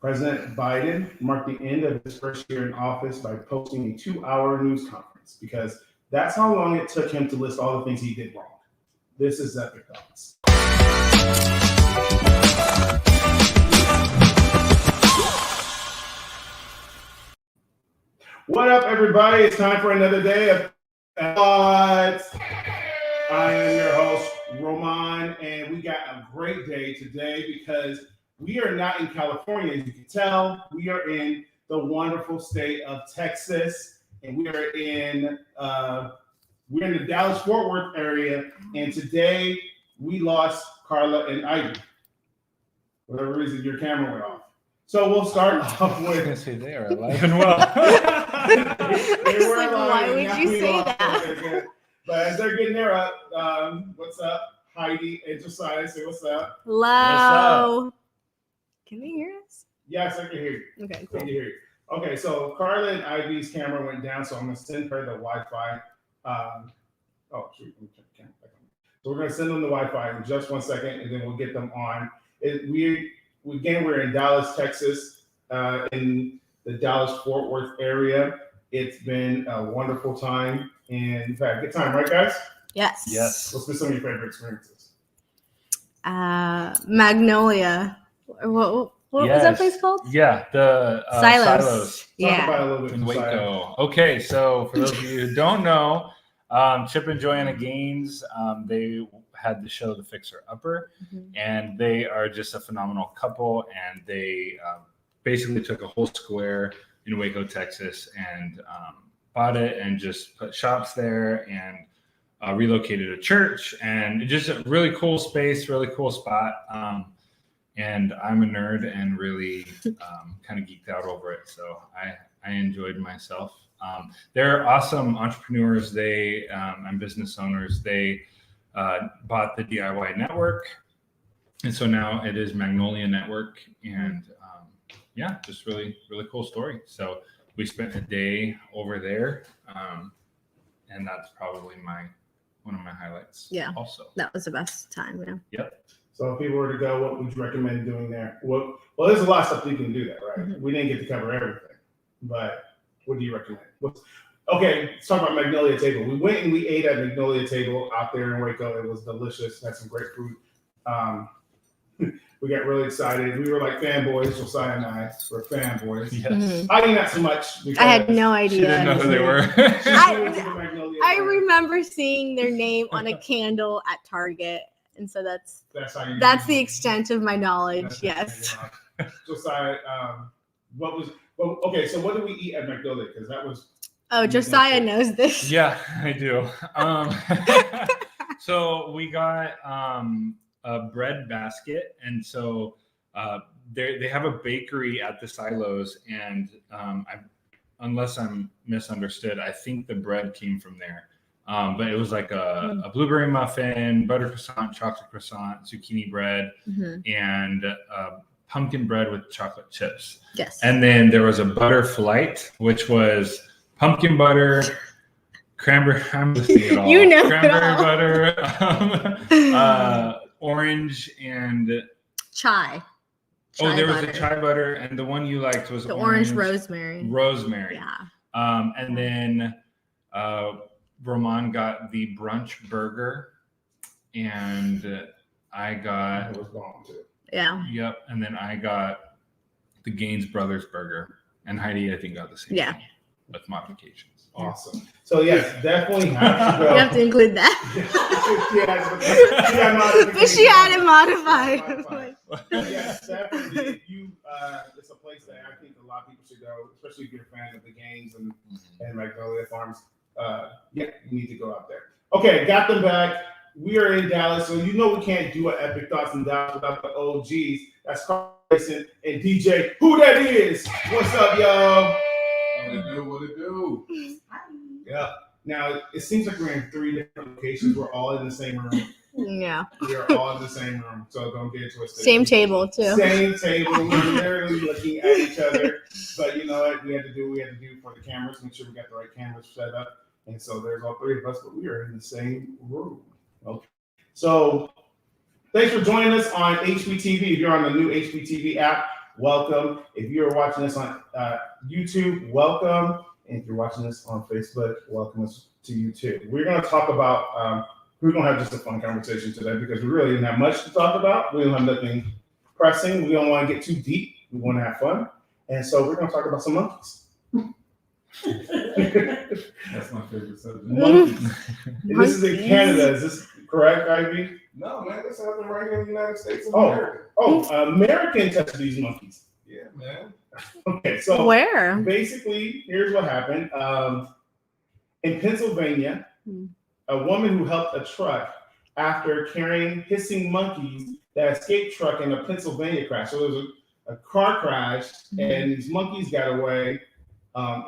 President Biden marked the end of his first year in office by posting a 2-hour news conference because that's how long it took him to list all the things he did wrong. This is Epic Thoughts. What up, everybody? It's time for another day of Thoughts. I am your host, Roman, and we got a great day today because we are not in California, as you can tell. We are in the wonderful state of Texas, and we are in the Dallas-Fort Worth area. And today we lost Carla and Ivy. For whatever reason, your camera went off. So we'll start off with. Say they are alive and well. Why would you say that? But as they're getting there up, what's up, Heidi and Josiah? Say what's up. Hello. Can they hear us? Yes, I can hear you. Okay, I cool. can hear you. Okay, so Carla and Ivy's camera went down, so I'm gonna send her the Wi-Fi. Oh shoot, let me check the camera back on. So we're gonna send them the Wi-Fi in just 1 second, and then we'll get them on. We're in Dallas, Texas, in the Dallas-Fort Worth area. It's been a wonderful time, and we've had a good time, right, guys? Yes. Yes. What's been some of your favorite experiences? Magnolia. What was that place called? Yeah, the Silos. Talk about it a Yeah. little bit, in Josiah. Waco. Okay, so for those of you who don't know, Chip and Joanna Gaines, they had the show The Fixer Upper, and they are just a phenomenal couple, and they basically took a whole square in Waco, Texas, and bought it and just put shops there and relocated a church, and just a really cool space, really cool spot. And I'm a nerd and really kind of geeked out over it, so I enjoyed myself. They're awesome entrepreneurs. They and business owners. They bought the DIY Network, and so now it is Magnolia Network, and yeah, just really cool story. So we spent a day over there, and that's probably one of my highlights. Yeah. Also, That was the best time. Yeah. Yep. So if people were to go, what would you recommend doing there? Well, there's a lot of stuff you can do there, right? Mhm. We didn't get to cover everything, but what do you recommend? Okay, let's talk about Magnolia Table. We went and we ate at Magnolia Table out there in Waco. It was delicious. Had some great food. We got really excited. We were like fanboys. Josiah and I were fanboys. Yes. Mhm. I did not so much. I had no She didn't know idea. who they were. I remember seeing their name on a candle at Target, and so that's the extent of my knowledge. Yes. Josiah, okay, so what did we eat at Magnolia? Because that was Oh, Josiah knows this. Yeah, I do. So we got a bread basket, and so they have a bakery at the silos, and unless I'm misunderstood, I think the bread came from there. But it was like a blueberry muffin, butter croissant, chocolate croissant, zucchini bread, and pumpkin bread with chocolate chips. Yes. And then there was a butter flight, which was pumpkin butter, cranberry. I'm listening it all. You know cranberry it all. butter, orange, and Chai. there was butter. a chai butter, and the one you liked was The orange rosemary. Rosemary. Yeah. And then Roman got the brunch burger, and I got it was gone too. Yeah. Yep, and then I got the Gaines Brothers burger, and Heidi I think got the same. Yeah. thing with modifications. Awesome. So yes, definitely have to go. You have to include that. But she had it modified. Yes, definitely. It's a place that I think a lot of people should go, especially if you're a fan of the Gaines and Magnolia Farms. Yeah, you need to go out there. Okay, got them back. We are in Dallas, so you know we can't do an Epic Thoughts in Dallas without the OGs. That's Carl Mason and DJ. Who that is? What's up, y'all? What it do? Yeah. Now it seems like we're in 3 different locations. We're all in the same room. Yeah. We are all in the same room, so don't get it twisted. Same table too. Same table. We're literally looking at each other. But you know what? We had to do what we had to do for the cameras, make sure we got the right cameras set up. And so there's all 3 of us, but we are in the same room. Okay. So thanks for joining us on HBTV. If you're on the new HBTV app, welcome. If you're watching this on YouTube, welcome. And if you're watching this on Facebook, welcome us to you too. We're going to talk about, we're going to have just a fun conversation today because we really didn't have much to talk about. We don't have nothing pressing. We don't want to get too deep. We want to have fun. And so we're going to talk about some monkeys. That's my favorite subject. Monkeys. And this is in Canada. Is this correct, Ivy? No, man, this happened right here in the United States of Oh. America. American touched these monkeys. Yeah, man. Okay, so Where? basically, here's what happened. In Pennsylvania, a woman who helped a truck after carrying hissing monkeys that escaped truck in a Pennsylvania crash. So there was a car crash, and these monkeys got away from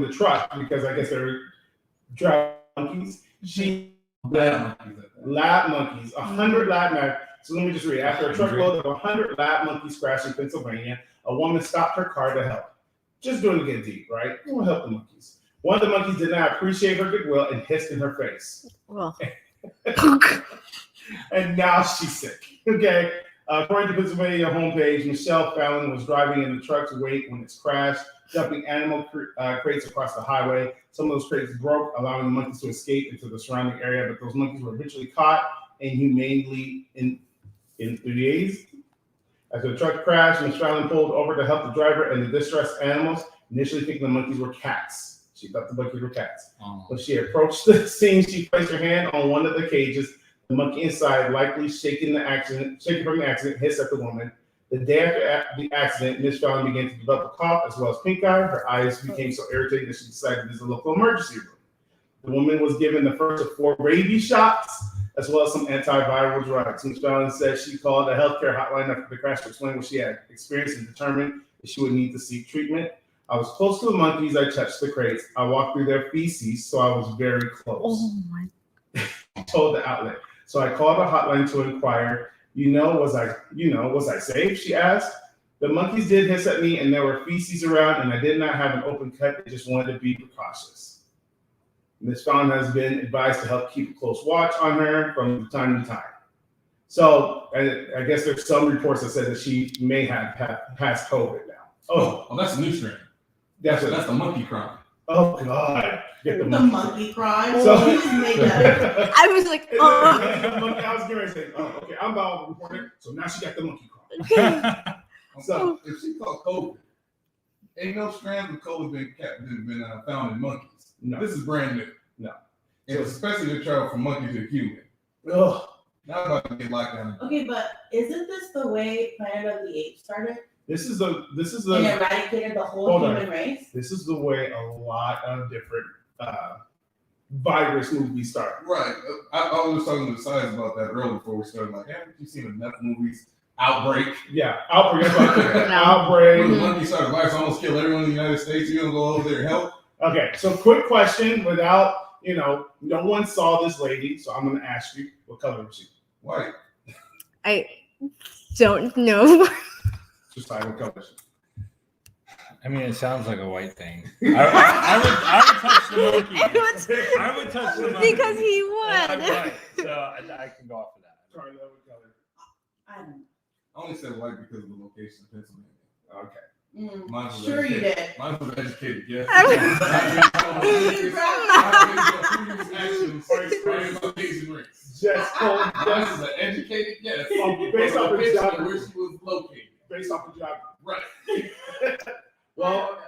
the truck because I guess they were driving monkeys. She lab monkeys, 100 lab monkeys. So let me just read. After a truckload of 100 lab monkeys crashed in Pennsylvania, a woman stopped her car to help. Just doing to get deep, right? We'll help the monkeys. One of the monkeys did not appreciate her goodwill and hissed in her face. Well. And now she's sick. Okay. According to Pennsylvania homepage, Michelle Fallon was driving in the truck's wake when it crashed, dumping animal crates across the highway. Some of those crates broke, allowing the monkeys to escape into the surrounding area, but those monkeys were eventually caught and humanely euthanized. After the truck crashed, Ms. Fallon pulled over to help the driver and the distressed animals, initially thinking the monkeys were cats. She thought the monkeys were cats. Oh. When she approached the scene, she placed her hand on one of the cages. The monkey inside, likely shaken from the accident, hissed at the woman. The day after the accident, Ms. Fallon began to develop a cough as well as pink eye. Her eyes became so irritated that she decided to visit a local emergency room. The woman was given the first of 4 rabies shots, as well as some antiviral drugs. Ms. Fallon said she called a healthcare hotline after the crash to explain what she had experienced and determined that she would need to seek treatment. I was close to the monkeys. I touched the crates. I walked through their feces, so I was very close. Oh my. Told the outlet. So I called a hotline to inquire, was I safe? She asked. The monkeys did hiss at me and there were feces around and I did not have an open cut. I just wanted to be precautious. Ms. Fallon has been advised to help keep a close watch on her from time to time. So I guess there's some reports that said that she may have passed COVID now. Oh, that's a new strain. That's the monkey crime. Oh God. Get The monkey crime. So- I was like, I was going to say, okay, I'm about to report it. So now she got the monkey crime. So if she caught COVID, ain't no strands of COVID been found in monkeys. No. This is brand new. No. And especially to travel from monkey to human. Ugh. Not about to get locked down. Okay, but isn't this the way Planet of the Apes started? This is And the eradicated the whole Hold on. human race? this is the way a lot of different virus movies start. Right. I was talking to the sides about that earlier before we started. Like, haven't you seen enough movies? Outbreak. Yeah, outbreak. When Outbreak. the monkey started virus almost killed everyone in the United States. You're gonna go over there and help? Okay, so quick question without, no one saw this lady, so I'm gonna ask you, what color was she? White. I don't know. Just like what color was she? I mean, it sounds like a white thing. I would touch the monkey. I would touch the monkey. Because he I'm would. white, so I can go off of that. Sorry, what color? I don't know. I only said white because of the location of Pennsylvania. Okay. Mine was Sure you educated. did. Mine was educated, yes. Just Mine was an educated yes. based off of Location of geography. where she was located. Based off of geography. Right. Well,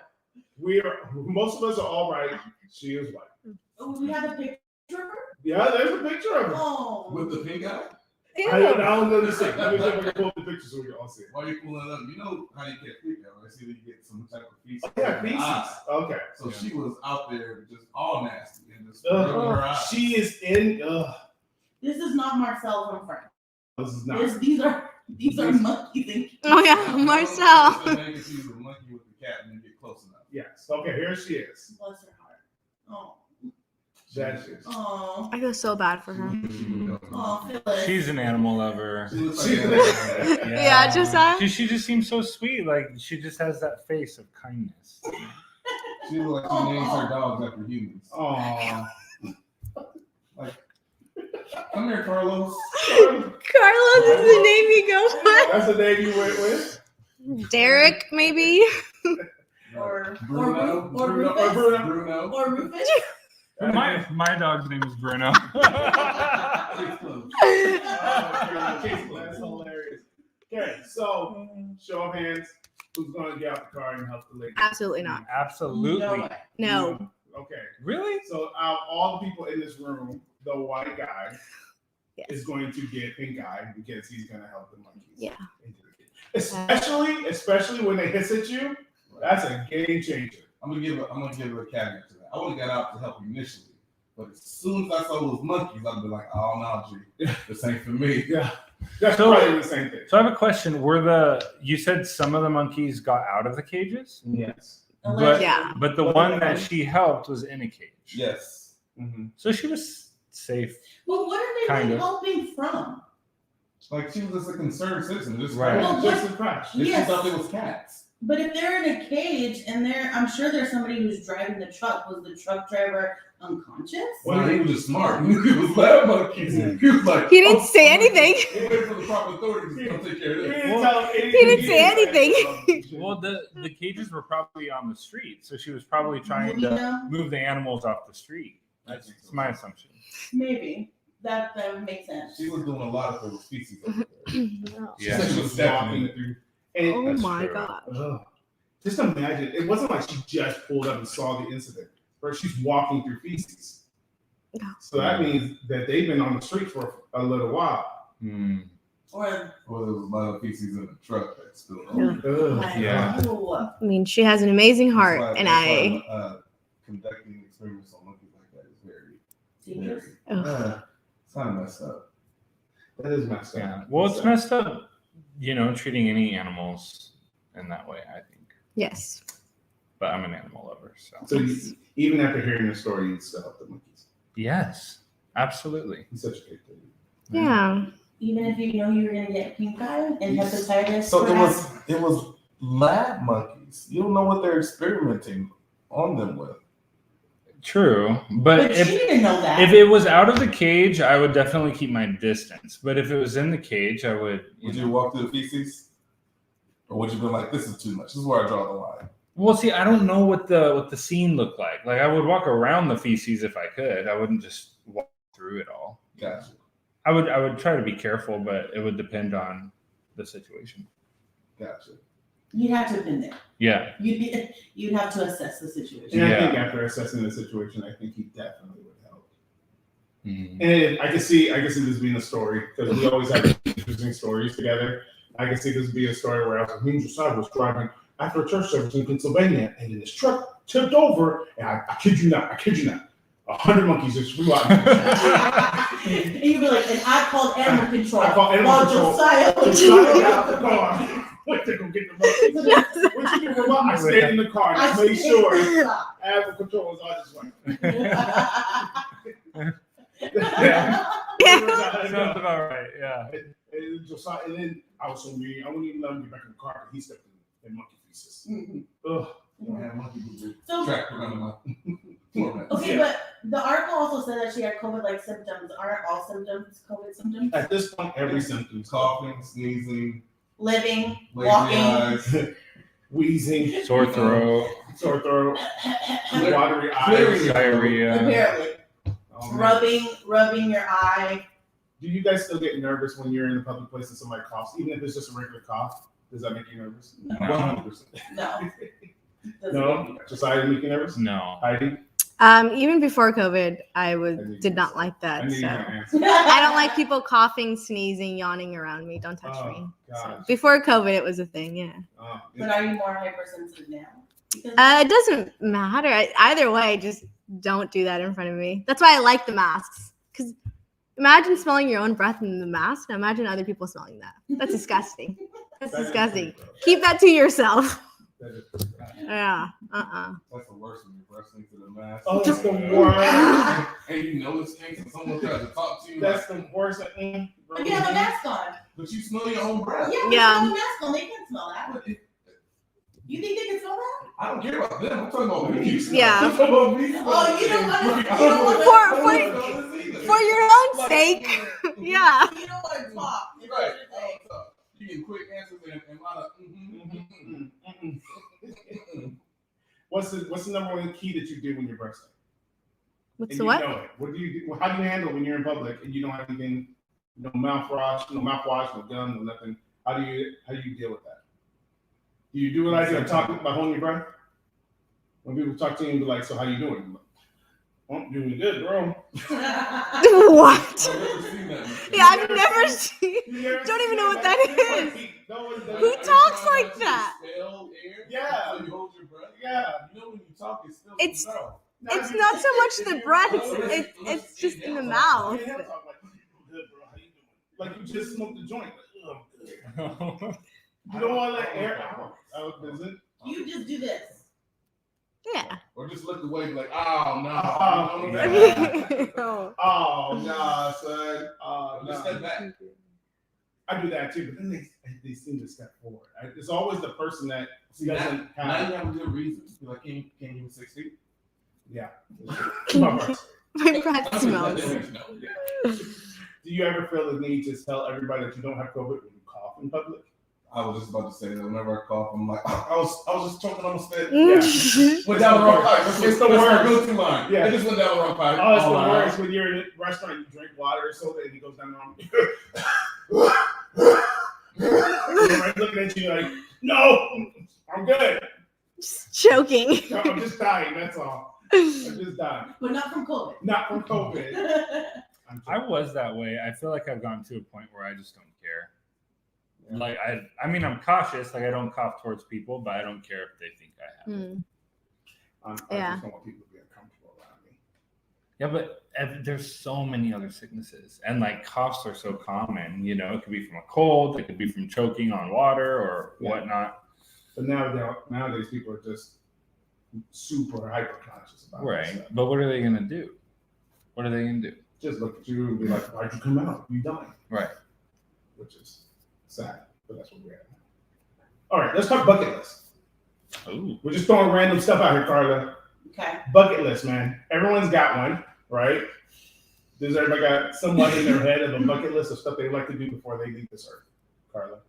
most of us are all right. She is white. Oh, we have a picture of her? Yeah, there's a picture of her. Oh. With the pink eye? I don't know the thing. Let me see if I can pull up the picture so we can all see it. Why are you pulling it up? You know how you get pink eye, right? See that you get some type of feces. Yeah, in the feces. eye. Okay. So she was out there just all nasty and just rubbing her eyes. She is in. This is not Marcel from France. This is not. These are monkeys. Oh yeah, Marcel. Maybe she was a monkey with the cat and then get close enough. Yes. Okay. Here she is. Bless her heart. Oh. That she is. Oh. I feel so bad for her. Oh, Phyllis. She's an animal lover. She looks She- like Yeah, just that. She just seems so sweet. Like she just has that face of kindness. she looks like she names her dogs after humans. Oh. Come here, Carlos. Carlos is the name you go That's the name you went with? for. Derek, maybe. Or Bruno. Rufus. Bruno. Or Rufus. My dog's name is Bruno. That's hilarious. Okay, so show of hands. Who's going to get out the car and help the lady? Absolutely not. Absolutely. No way. No. Okay. Really? So out of all the people in this room, the white guy Yes. is going to get pink eye because he's going to help the monkeys. Yeah. Especially when they hiss at you. That's a game changer. I'm gonna give a caveat to that. I would have got out to help you initially, but as soon as I saw those monkeys, I'd be like, "Oh no, G, this ain't for me." Yeah, that's So- probably the same thing. So I have a question. You said some of the monkeys got out of the cages? Yes. But, Yeah. but the one that she helped was in a cage. Yes. Mm-hmm. So she was safe. Well, what are they Kind of. helping from? Like she was just a concerned citizen. Just Right. Well, Just a crash. She Yes. thought it was cats. But if they're in a cage and I'm sure there's somebody who's driving the truck. Was the truck driver unconscious? Well, he was just smart. He was lab monkeys. He was like, He didn't say anything. He waited for the proper authorities to come take care of this. He didn't say anything. Well, the cages were probably on the street, so she was probably trying You to know? move the animals off the street. That's my assumption. Maybe that would make sense. She was doing a lot of those species. Over there. She Yeah. said she was walking through. And Oh That's my true. god. just imagine, it wasn't like she just pulled up and saw the incident, but she's walking through feces. Yeah. So that means that they've been on the street for a little while. Hmm. Or Well, there was a lot of feces in the truck that spilled Yeah. over. like, Yeah. oh, I mean, she has an amazing heart, That's why- and that's I. why, conducting experiments on monkeys like that is very, dangerous. Ugh. it's kind of messed up. That is messed up. Yeah. Well, it's messed up, treating any animals in that way, I think. Yes. But I'm an animal lover, so. So even after hearing the story, you still help the monkeys. Yes, absolutely. He's such a good dude. Yeah. Even if you know you're gonna get pink eye and hepatitis. So perhaps. it was lab monkeys. You don't know what they're experimenting on them with. True, but But she didn't know that. if it was out of the cage, I would definitely keep my distance. But if it was in the cage, I would. Would you walk through the feces, or would you be like, "This is too much. This is where I draw the line." Well, see, I don't know what the scene looked like. Like, I would walk around the feces if I could. I wouldn't just walk through it all. Gotcha. I would try to be careful, but it would depend on the situation. Gotcha. You'd have to have been there. Yeah. You'd have to assess the situation. And Yeah. I think after assessing the situation, I think he definitely would help. Mhm. And I can see this being a story because we always have interesting stories together. I can see this being a story where I was like, Josiah was driving after a church service in Pennsylvania, and then his truck tipped over, and I kid you not, 100 monkeys just flew out. And you'd be like, and I called animal control. I called animal while control. Josiah was Josiah got out the car. Went to go get the monkeys. Yes. What you do, Ramon? I stayed in the car. I Just made stayed sure in the shop. animal control was on his way. Sounds about right. Yeah. And Josiah, and then I was so mean. I wouldn't even let him get back in the car. He stepped in monkey feces. Mhm. Ugh. Yeah, monkey would So- track around my floor. Okay, Yeah. but the article also said that she had COVID-like symptoms. Aren't all symptoms COVID symptoms? At this point, every symptom's Coughing, sneezing, Living, lazy walking. eyes, wheezing, Sore throat, sore throat, Apparently, watery eyes. diarrhea. Oh, man. rubbing your eye. Do you guys still get nervous when you're in a public place and somebody coughs, even if it's just a regular cough? Does that make you nervous? No. 100%. No. Doesn't make No. me nervous. Josiah, make you nervous? No. Heidi? Even before COVID, I did not like I that. knew you So were gonna answer. I don't like people coughing, sneezing, yawning around me. Don't touch me. So, gosh. before COVID, it was a thing. Yeah. But are you more hypersensitive now? Because It doesn't matter. Either way, just don't do that in front of me. That's why I like the masks. Because imagine smelling your own breath in the mask. Now imagine other people smelling that. That's disgusting. That's That is disgusting. pretty gross. Keep that to yourself. That is pretty gross. Yeah. That's the worst when you're wrestling to the mask. Oh, it's the worst. And you know it's stinks and someone tries to talk to you. That's Like, the worst. if you have a mask on. but you smell your own breath. Yeah, Yeah. you have a mask on. They can smell that. You think they can smell that? I don't care about them. I'm talking about me. Yeah. I'm talking about me. Oh, you don't want to. I You don't want to. For your own sake. Yeah. You don't want to talk. It's Right. just like- You get quick answers and a lot of. What's the number one key that you do when you're breastfeeding? What's And the you what? know it. What do you do? How do you handle when you're in public and you don't have anything, no mouthwash, no gun, no nothing? How do you deal with that? Do you do what I do and talk by holding your breath? When people talk to you and be like, "So how you doing?" I'm like, "Oh, I'm doing good, bro." What? I've never seen that. Yeah, I've never seen. You never Don't seen even know what that is. No one does Who that. talks like that? Expel air, Yeah. So you hold your breath. Yeah. You know when you talk, it's still It's- in the mouth. It's not so much the breath. It's just in the mouth. Yeah, talk like, "Good, bro. How you doing?" Like you just smoked a joint. Like, "Oh, I'm good." You don't want to let air out, does it? You just do this. Yeah. Or just look away, and be like, oh no. Oh, no. Oh. Oh, nah, son. Or just step back. I do that too, but then they seem to step forward. It's always the person that See, now doesn't have. you have a good reason. You're like, can you move 6 feet? Yeah. My breath smells. Do you ever feel the need to tell everybody that you don't have COVID when you cough in public? I was just about to say that whenever I cough, I'm like, I was just choking on my spit. Yeah. Went down the wrong pipe. It's the That's worst. my go-to line. Yeah. It just went down the wrong pipe. Oh, it's the All worst out. when you're in a restaurant, you drink water or soda, and it goes down the wrong. Everybody's looking at you like, "No, I'm good. Just choking. I'm just dying. That's all. I'm just dying. But not from COVID. Not from COVID." I'm I joking. was that way. I feel like I've gotten to a point where I just don't care. Like I mean, I'm cautious. Like I don't cough towards people, but I don't care if they think I have it. Hmm. I Yeah. just don't want people to be uncomfortable around me. Yeah, but there's so many other sicknesses, and like coughs are so common. You know, it could be from a cold, it could be from choking on water or Yeah. whatnot. But nowadays, people are just super hyper conscious about Right. it. But what are they gonna do? What are they gonna do? Just look at you and be like, "Why'd you come out? You dying." Right. Which is sad, but that's what we're at. All right, let's talk bucket list. Ooh. We're just throwing random stuff out here, Carla. Okay. Bucket list, man. Everyone's got one, right? Does everybody got somewhat in their head of a bucket list of stuff they'd like to do before they leave this earth? Carla.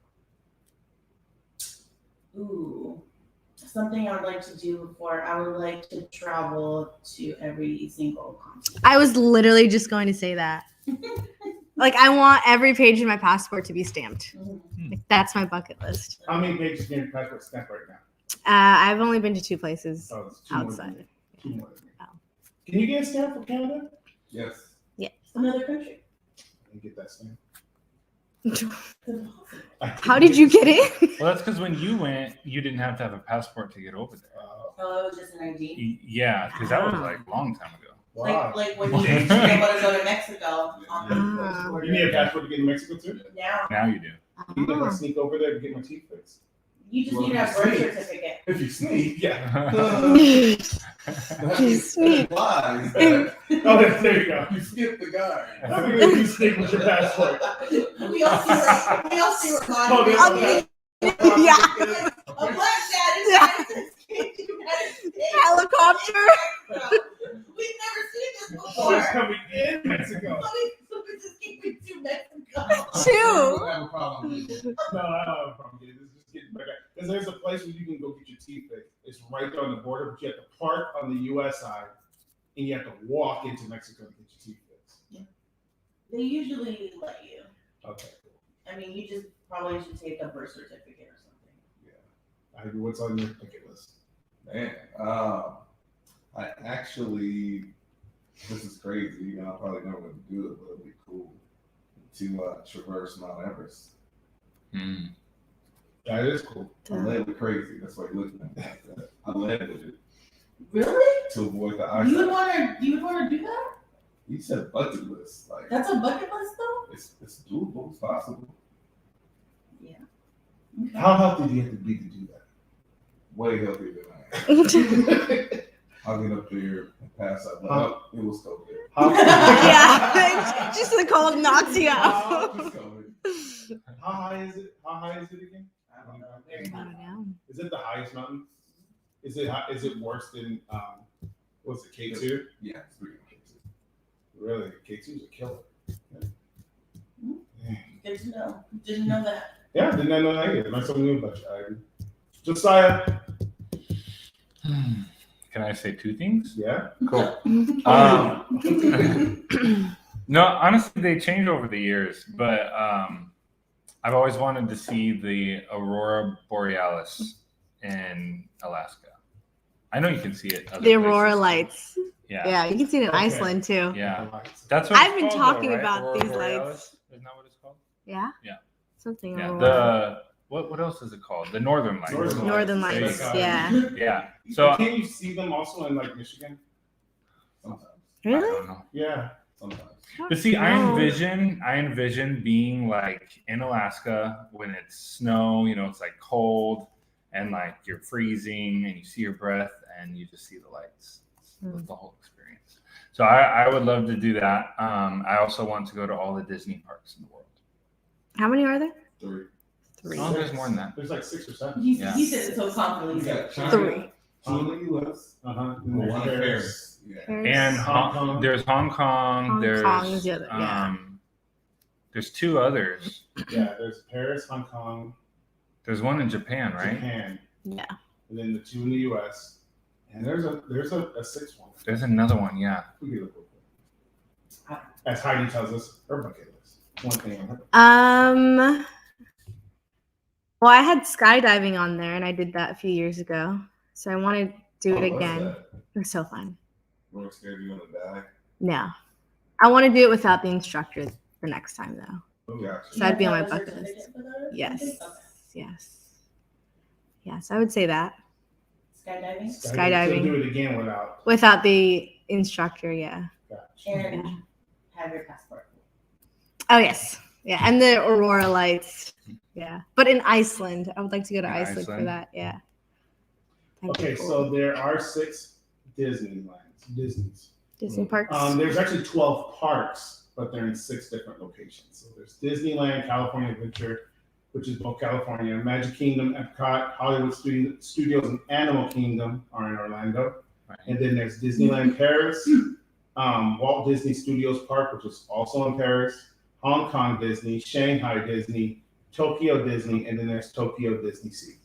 Ooh. Something I would like to do before I would like to travel to every single continent. I was literally just going to say that. Like, I want every page in my passport to be stamped. Mhm. Like, that's my bucket list. How many pages in your passport stamp right now? I've only been to 2 places Oh, it's two more than outside. me. Two more than me. Oh. Can you get a stamp from Canada? Yes. Another country. I can get that stamp. How did you get it? Well, that's because when you went, you didn't have to have a passport to get over there. Oh, it was just an ID. Yeah, because that was like a long time ago. Wow. Like when you want to go to Mexico. Ah. You need a passport to get in Mexico too? Now Now you do. Even if I Oh. sneak over there to get my teeth fixed. you just Well, need a you birth sneak. certificate. If you sneak, Yeah. You sneak. Lies. Oh, there you go. You skip the guy. How many of you sneak with your passport? We all see where mine Oh, is. there's Okay. Yeah. A black dad is United States. Helicopter. We've never seen this Oh, before. it's coming in Mexico. So we just keep it to Mexico. Two. I don't have a problem with it. No, I don't have a problem getting this. Just getting back. Because there's a place where you can go get your teeth fixed. It's right there on the border, but you have to park on the U.S. side, and you have to walk into Mexico to get your teeth fixed. They usually let you. Okay. I mean, you just probably should take a birth certificate or something. Ivy, what's on your bucket list? Man, I actually, this is crazy. You know, I probably never going to do it, but it'd be cool to traverse Mount Everest. Hmm. That is cool. I led with crazy. That's why you're looking at me like that. I led with it Really? to avoid the You would eyesight. want to do that? You said bucket list. Like, That's a bucket list, though. it's doable. It's possible. Okay. How healthy do you have to be to do that? Way healthier than I am. I'll get up there and pass out. But Huh? it was COVID. Yeah. Just the cold knocks you out. It was COVID. How high is it? How high is it again? I don't know. Very I hot. don't know. Is it the highest mountain? Is it worse than what's it, K2? Yeah, it's pretty much. Really, K2 is a killer. Good to know. Didn't know that. Yeah, didn't I know that either? Learned something new about you. Josiah. Can I say two things? Yeah. Cool. Um, No, honestly, they change over the years, but I've always wanted to see the aurora borealis in Alaska. I know you can see it. Other The aurora places. lights. Yeah. Yeah, you can see it in Okay. Iceland too. Yeah. That's what I've it's been called, talking though, right? about Aurora these borealis? lights. Isn't that what it's called? Yeah. Yeah. Something. Yeah. aurora. What else is it called? The Northern Lights. Northern There you Lights. go. Yeah. Yeah. So So can you see them also in like Michigan? Sometimes. I Really? don't know. Yeah. Sometimes. But see, I No. envision being like in Alaska when it's snow, it's like cold and like you're freezing and you see your breath and you just see the lights. It's the whole experience. So I would love to do that. I also want to go to all the Disney parks in the world. How many are there? 3. Three. Oh, there's more than that. There's like 6 or 7. He, Yeah. he said it so confidently. We got China, Three. 2 in the U.S., Uh-huh. and 1 in Paris. Yeah. Paris. And Hong Kong. there's Hong Kong. Hong there's Kong is the other- yeah. There's 2 others. Yeah, there's Paris, Hong Kong, There's one in Japan, right? Japan, Yeah. and then the 2 in the US. And there's a 6th one. There's another one, yeah. We can look for it. As Heidi tells us, her bucket list. One thing on her. Well, I had skydiving on there, and I did that a few years ago. So I want to do Oh, it what's again. that? It was so fun. We're scared you're gonna die. No, I want to do it without the instructor for next time, though. Gotcha. So that'd be on my You have to have a bucket list. certificate for that or Yes. something? Okay. Yes. I would say that Skydiving. Skydiving. So do it again without. without the instructor. Yeah. Gotcha. And Yeah. have your passport. Oh yes. Yeah, and the aurora lights. Yeah, but in Iceland, I would like to go to In Iceland for Iceland? that. Yeah. That'd be Okay, cool. so there are 6 Disney's. Disney parks. There's actually 12 parks, but they're in 6 different locations. So there's Disneyland, California Adventure, which is both California, Magic Kingdom, Epcot, Hollywood Studios, and Animal Kingdom are in Orlando. Right. And then there's Disneyland Paris, Walt Disney Studios Park, which is also in Paris, Hong Kong Disney, Shanghai Disney, Tokyo Disney, and then there's Tokyo Disney Sea.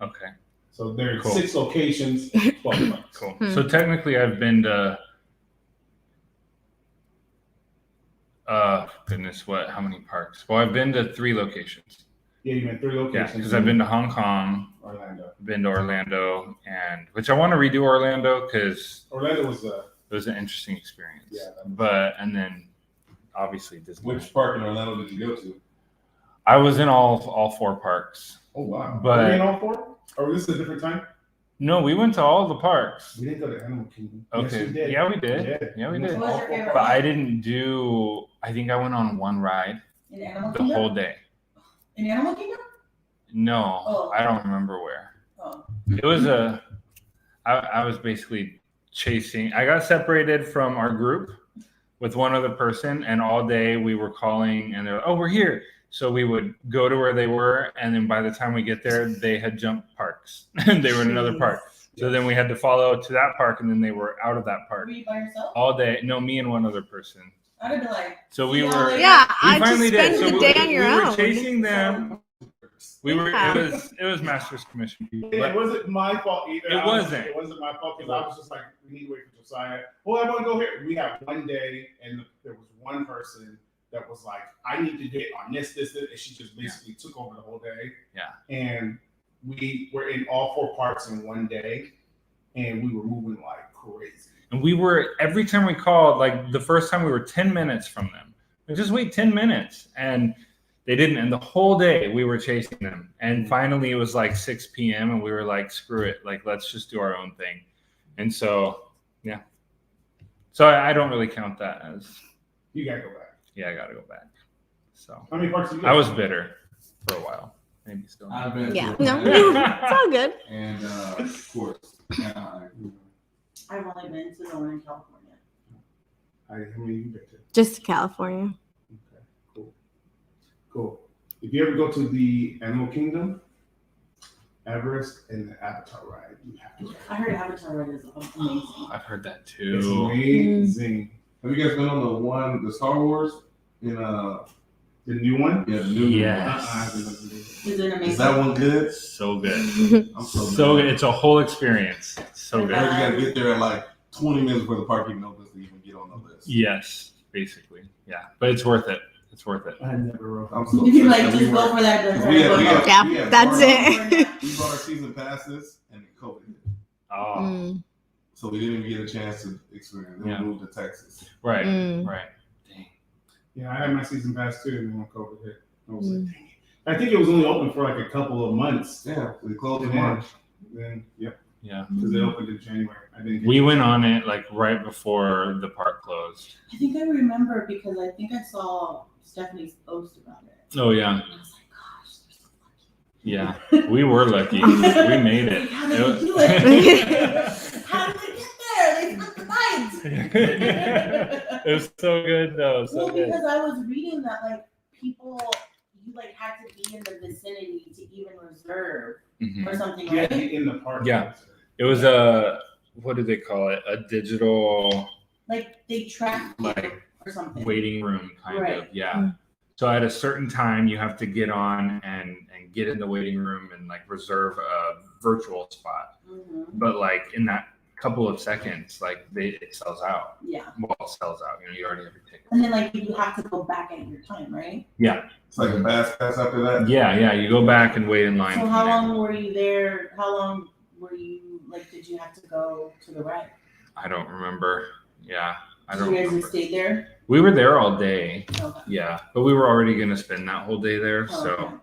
Okay. So there's Cool. 6 locations, 12 parks. Cool. Hmm. So technically, I've been to. Goodness, what? How many parks? Well, I've been to 3 locations. Yeah, you've been 3 Yeah, locations. because I've been to Hong Kong, Orlando. been to Orlando, and which I want to redo Orlando because Orlando was it was an interesting experience. Yeah. And then obviously Disney. Which park in Orlando did you go to? I was in all 4 parks, Oh wow. Were we in but all 4? Or was this a different time? no, we went to all the parks. We didn't go to Animal Kingdom. Okay. Yes, we did. Yeah, we did. Yeah, Yeah, we went did. to all What was your 4 favorite But parks. I didn't do. I think I went on one ride In Animal the Kingdom? whole day. In Animal Kingdom? No, Oh. I don't remember where. Oh. It was I was basically chasing. I got separated from our group with one other person, and all day we were calling, and they're like, "Oh, we're here." So we would go to where they were, and then by the time we get there, they had jumped parks, and they were in another park. So then we had to follow to that park, and then they were out of that Were park you by yourself? all day. No, me and one other person. I'd have been like, So we See y'all were. later. Yeah, We I just finally spend did. So the we, day on your we own. were chasing them. We were. Yeah. It was Masters Commission people. It but- wasn't my fault either. It wasn't. It wasn't my fault because I was just like, we need to wait for Josiah. Well, I want to go here. We have one day, and there was one person that was like, I need to get on this, and she just basically took over the whole day. Yeah. And we were in all 4 parks in one day, and we were moving like crazy. And we were, every time we called, like the first time we were 10 minutes from them. We just wait 10 minutes. And they didn't. And the whole day we were chasing them. And finally it was like 6 p.m. and we were like, screw it. Like, let's just do our own thing. And so, yeah. So I don't really count that as, You gotta go back. yeah, I got to go back. So How many parks did you go I to? was bitter for a while. Maybe still. I've been Yeah, to no, Atlanta it's all good. and of course Anaheim. I've only been to Northern California. How many you been to? Just California. Okay, cool. Cool. If you ever go to the Animal Kingdom, Everest and the Avatar ride. You have to ride. I heard Avatar ride is amazing. I've heard that It's too. amazing. Have you guys been on the Star Wars in The new one? yeah, the new Yes. I haven't looked at it. Is it amazing? Is that one good? So good. I'm so So mad. good. It's a whole experience. So I good. heard you gotta get there at like 20 minutes before the parking opens to even get on the list. Yes, basically. Yeah, but it's worth it. It's worth it. I never wrote I'm that. so If you upset like, that just we go were- for that. we had- Yeah, that's it. We bought our season passes and COVID hit. Oh, Mm, So we didn't even get a chance to experience it. Yeah. We moved to Texas. right, Mm. right. Dang. Yeah, I had my season pass too, and then when COVID hit, I was Mm. like, dang it. I think it was only open for like a couple of months. Yeah, we closed in Yeah. March. Then, yep, Yeah, because it opened in January. I didn't. we went on it like right before the park closed. I think I remember because I think I saw Stephanie's post about it. Oh yeah, And I was like, gosh, they're so lucky. yeah. We were lucky. We made it. How did they do it? How did they get there? They spent the night. It was so good though. So Well, good. because I was reading that like people, you like had to be in the vicinity to even reserve Mhm. or something, Yeah, right? in the park. Yeah. It was a what do they call it? A digital Like they tracked you Like, or something. waiting room kind Right. of. Yeah. Mm. So at a certain time, you have to get on and get in the waiting room and like reserve a virtual spot. Mhm. But like in that couple of seconds, like it sells out. Yeah, Well, it sells out. You know, you already have your ticket. and then like you have to go back at your time, right? It's like a fast pass after that. Yeah. You go back and wait in line. So from how there. long were you there? How long were you like? Did you have to go to the ride? I don't remember. Yeah, I Did don't you guys remember. just stay there? We were there all day. Okay. Yeah, but we were already gonna spend that whole day there, Oh, so okay.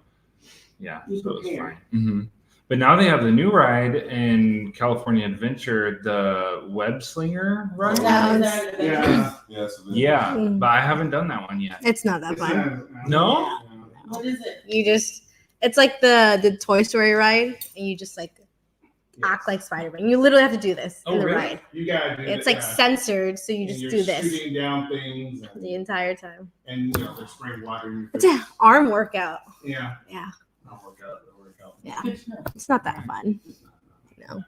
yeah, You so it was prepared. fine. hmm But now they have the new ride in California Adventure, the Web Slinger ride. Is that Sounds- Yeah. Yes. Yeah, Mm. but I haven't done that one yet. It's not that It's fun. No? What is it? You just, it's like the Toy Story ride, and you just like act like Spider-Man. You literally have to do this Oh, in the really? ride. You gotta do It's that, like yeah. censored, so you And just you're do this shooting down things, the entire time. and you know they're spraying water in your It's face. an arm workout. Yeah. Yeah, I'll work out. I'll work out. yeah. Good to know. It's not that fun. No.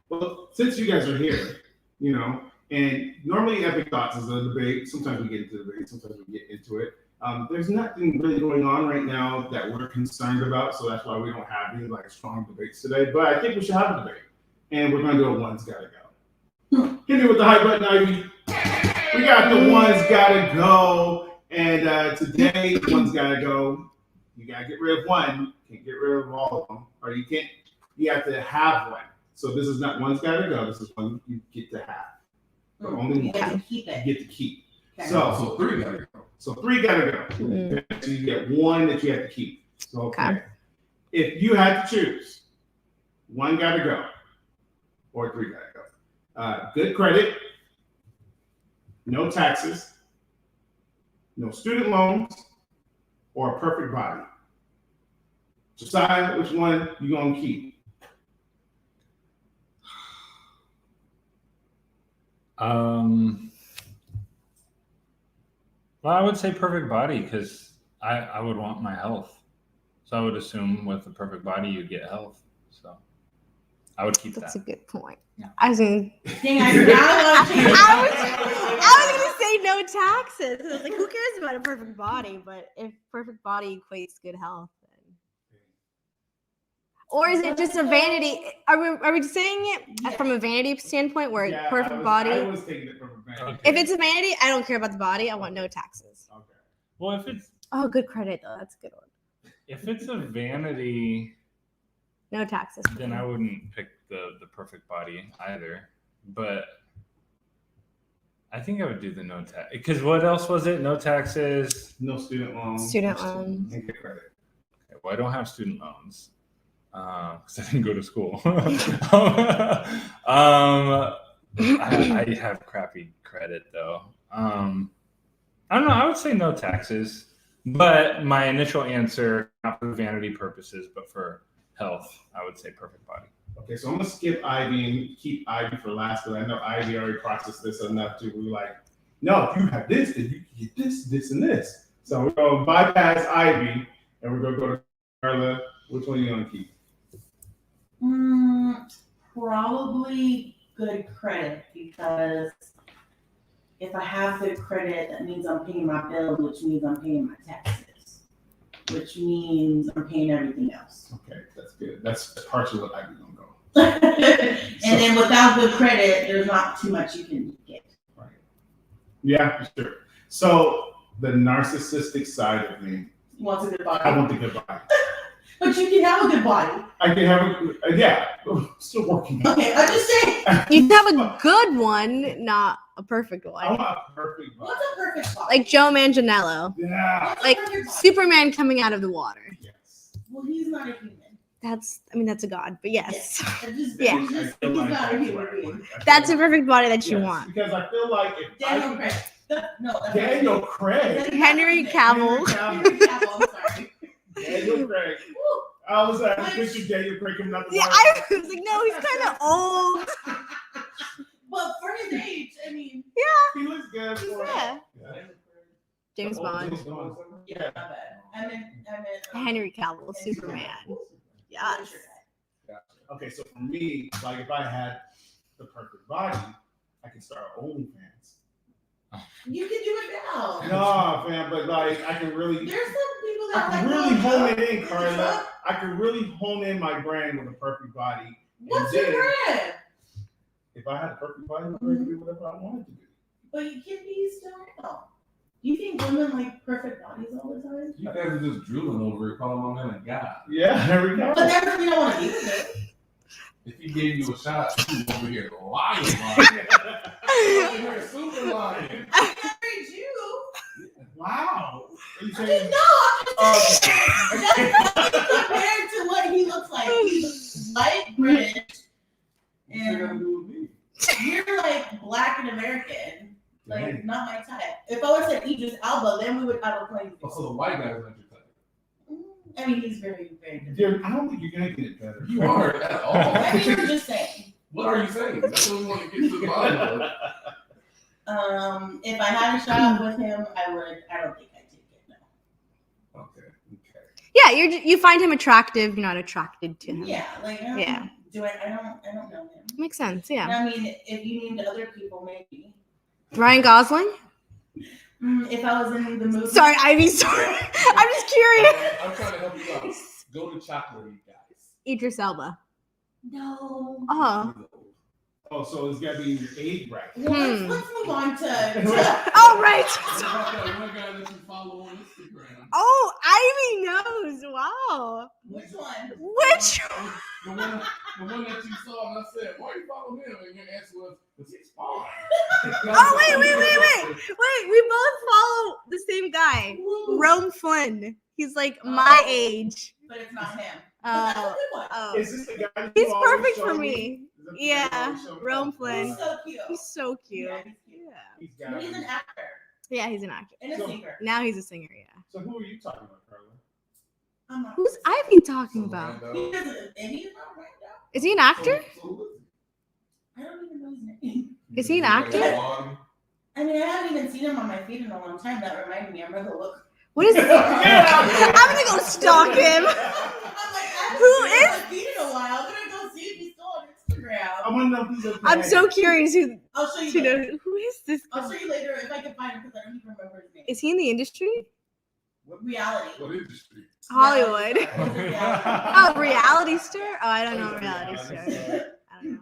Well, since you guys are here, you know, and normally Epic Thoughts is a debate. Sometimes we get into debate, sometimes we get into it. There's nothing really going on right now that we're concerned about, so that's why we don't have any like strong debates today. But I think we should have a debate, and we're going to do a one's gotta go. Hit me with the hype button, Ivy. We got the one's gotta go, and today one's gotta go. You gotta get rid of one. You can't get rid of all of them, or you can't. You have to have one. So this is not one's gotta go. This is one you get to have. The only You one have to keep it. you get to keep. Okay. So, So 3 gotta go. so 3 gotta go. Mm. Okay, so you get one that you have to keep. So okay. Okay. If you had to choose, 1 gotta go, or 3 gotta go. Good credit, no taxes, no student loans, or a perfect body. Decide which one you're gonna keep. Well, I would say perfect body because I would want my health. So I would assume with the perfect body you get health. So I would keep That's that. a good point. Yeah. I was gonna, Dang, I forgot about I was gonna say no taxes. I was like, who cares about a perfect body? But if perfect body equates good health, then. Or is it just a vanity? Are we saying it from a vanity standpoint where Yeah, perfect I body? was taking it from a vanity. Okay. If it's a vanity, I don't care about the body. I want no taxes. Okay. Well, if it's Oh, good credit though. That's a good one. a vanity, No taxes. then I wouldn't pick the perfect body either. But I think I would do the no tax because what else was it? No taxes. No student loans. Student loans. And good credit. Okay, well, I don't have student loans because I didn't go to school. I have crappy credit though. I don't know. I would say no taxes, but my initial answer, not for vanity purposes, but for health, I would say perfect body. Okay, so I'm gonna skip Ivy and keep Ivy for last because I know Ivy already processed this enough to be like, no, if you have this, then you can get this, this, and this. So we're gonna bypass Ivy and we're gonna go to Carla. Which one are you gonna keep? Probably good credit, because if I have good credit, that means I'm paying my bills, which means I'm paying my taxes, which means I'm paying everything else. Okay, that's good. That's partially what Ivy's gonna go. And then without good credit, there's not too much you can get. Right. Yeah, for sure. So the narcissistic side of me, Wants a good I body. want the good body. But you can have a good body. I can have yeah, still working. Okay, I'm just saying. You can have a good one, not a perfect I one. want a perfect body. What's a perfect body? Like Joe Manganiello. Yeah. What's a Like perfect body? Superman coming out of the water. Yes. Well, he's not a human. That's a god, but yes. Yeah. Yeah. He's not a human being. That's a perfect body that you Yes, want. because I feel like if Daniel Craig. No, that's Daniel Craig. Henry Cavill. Henry Cavill, I'm sorry. Daniel Craig. Woo. I was like, I picture Daniel Craig coming out the Yeah, water. I was like, no, he's kind of old. But for his age, I mean, He looks good. For it. Yeah. Yeah. James Oh, Bond. James Bond. yeah, not bad. I meant Henry Cavill, Superman. Yes. Okay, so for me, like if I had the perfect body, I could start OnlyFans. You can do it now. No, fam, but like I can really, There's some people I that can like really hone Donald it in, Trump. Carla. I can really hone in my brand with a perfect body. What's And your then, brand? if I had a perfect body, I could do whatever I wanted to do. But you can be still now. You think women like perfect bodies all the time? You guys are just drooling over it, calling my man a god. Yeah, there we go. But that doesn't mean I want to be with it. If he gave you a shot, you over here lying. Over here super lying. I married you. Wow. Are you I saying? mean, no, I'm just saying. Okay. That's nothing compared to what he looks like. He's light British, What's that got to and do with me? you're like black and American. Like, Dang. not my type. If I would have said Idris Elba, then we would have a claim. Oh, so the white guy's not your type. I mean, he's very, very good. Dude, I don't think you're gonna get it better. You aren't at all. I mean, you're just saying. What are you saying? That's what we want to get to the bottom of. If I had a shot with him, I would. I don't think I'd take it. No. Okay. Yeah, you find him attractive. You're not attracted to him. Yeah, like I don't, Yeah. I don't know him. Makes sense. Yeah. I mean, if you named other people, maybe. Ryan Gosling. If I was in the movie. Sorry, Ivy. Sorry. I'm just curious. I'm trying to help you out. Go to chocolate, guys. Idris Elba. No. Oh. Oh, so it's gotta be in your age bracket. Well, let's move on to Oh right. What about that one guy that you follow on Instagram? Oh, Ivy knows. Wow. which one? Which? The one that you saw and I said, why you follow him? And your answer was, because he's fine. Oh wait. We both follow the same guy, Rome Flynn. He's like my age. But it's not him. But that's a Oh. good one. Oh. Is this the guy that He's you always perfect show for me? me. Is that the guy you Yeah, always show me? Rome Flynn. He's so cute. He's so cute. Yeah, he's cute. Yeah. He's got He's an it. actor Yeah, he's an actor. and a So- singer. Now he's a singer. Yeah. So who are you talking about, Carla? I'm not. Who's Ivy talking about? He doesn't. And he's not right now. Is he an actor? I don't even know his name. Is he an actor? I mean, I haven't even seen him on my feed in a long time. That reminded me. I'm gonna go look. What is? I'm gonna go stalk him. I'm like, I Who haven't seen him on my feed in a while. I'm gonna go see if he's still on Instagram. I want to know if he's okay. I'm so curious who I'll show you. to Later. know who is this I'll guy? show you later if I can find him because I don't even remember his name. Is he in the industry? Reality. What industry? Hollywood. Yeah. Oh, reality star? Oh, I don't know reality star. I don't know.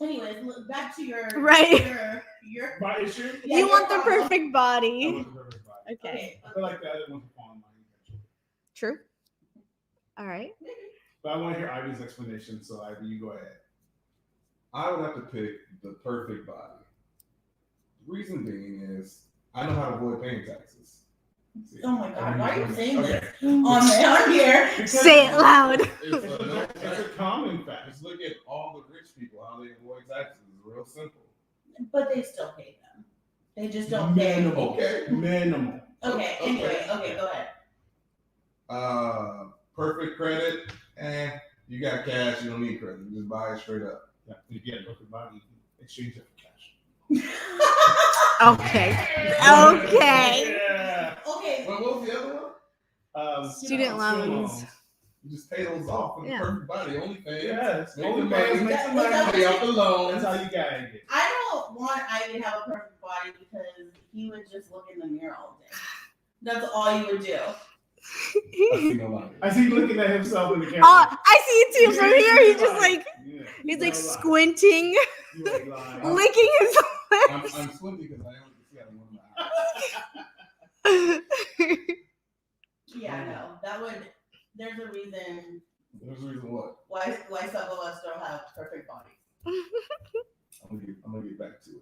Anyways, look back to your Right. Your My issue? Yeah, You your want the problem. perfect I body. want the perfect body. Okay. I feel like the other one's falling mine eventually. True. All right. But I want to hear Ivy's explanation, so Ivy, you go ahead. I would have to pick the perfect body. The reason being is I know how to avoid paying taxes. Oh my god, why are you saying Okay. this on here? Say it loud. It's a common fact. Just look at all the rich people, how they avoid taxes. It's real simple. But they still pay them. They just don't pay. Minimal. Okay. Minimal. Okay, anyway, okay, go ahead. Perfect credit, and you got cash, you don't need credit. You just buy it straight up. Yeah, you get a perfect body, exchange it for cash. Okay. Okay. Yeah. Okay, What was the other one? Student loans. You just pay those off for the Yeah. perfect body. OnlyFans. Yes. Make Only the fans money. make some Is that money. Pay off the loans. That's how you gotta get. I don't want Ivy to have a perfect body because he would just look in the mirror all day. That's all you would do. I see no lie. I see him looking at himself in the camera. Oh, I see it too from here. He's just like Yeah, he's no like lie. squinting, You ain't lying. licking his I'm squinting because I only see out of one of my eyes. lips. Yeah, no, that would. There's a reason There's a reason what. why some of us don't have perfect bodies. I'm gonna get back to it.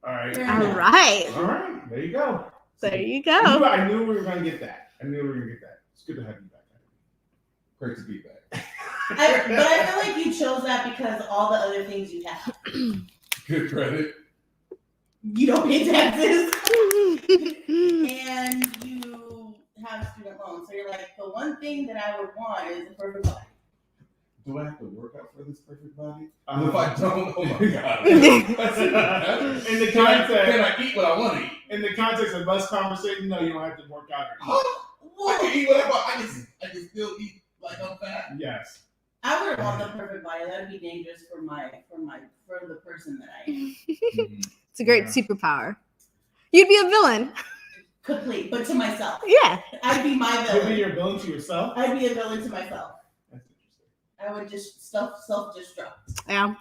All right. Fair All enough. right, All right. There you go. there you I knew go. we were gonna get that. I knew we were gonna get that. It's good to have you back. Great to be back. But I feel like you chose that because all the other things you have. Good credit. You don't pay taxes and you have student loans. So you're like, the one thing that I would want is a perfect body. Do I have to work out for this perfect body? Uh, If I don't, oh my god. in the Can context, I eat what I want to eat? in the context of us conversating, no, you don't have to work out. Or eat. I can eat whatever. I can still eat like I'm fat. Yes. I wouldn't want the perfect body. That'd be dangerous for the person that I am. It's a great superpower. You'd be a villain. Complete, but to myself. Yeah. I'd be my You'll be villain. your villain to yourself. I'd be a villain to myself. That's interesting. I would just self-destruct. Yeah.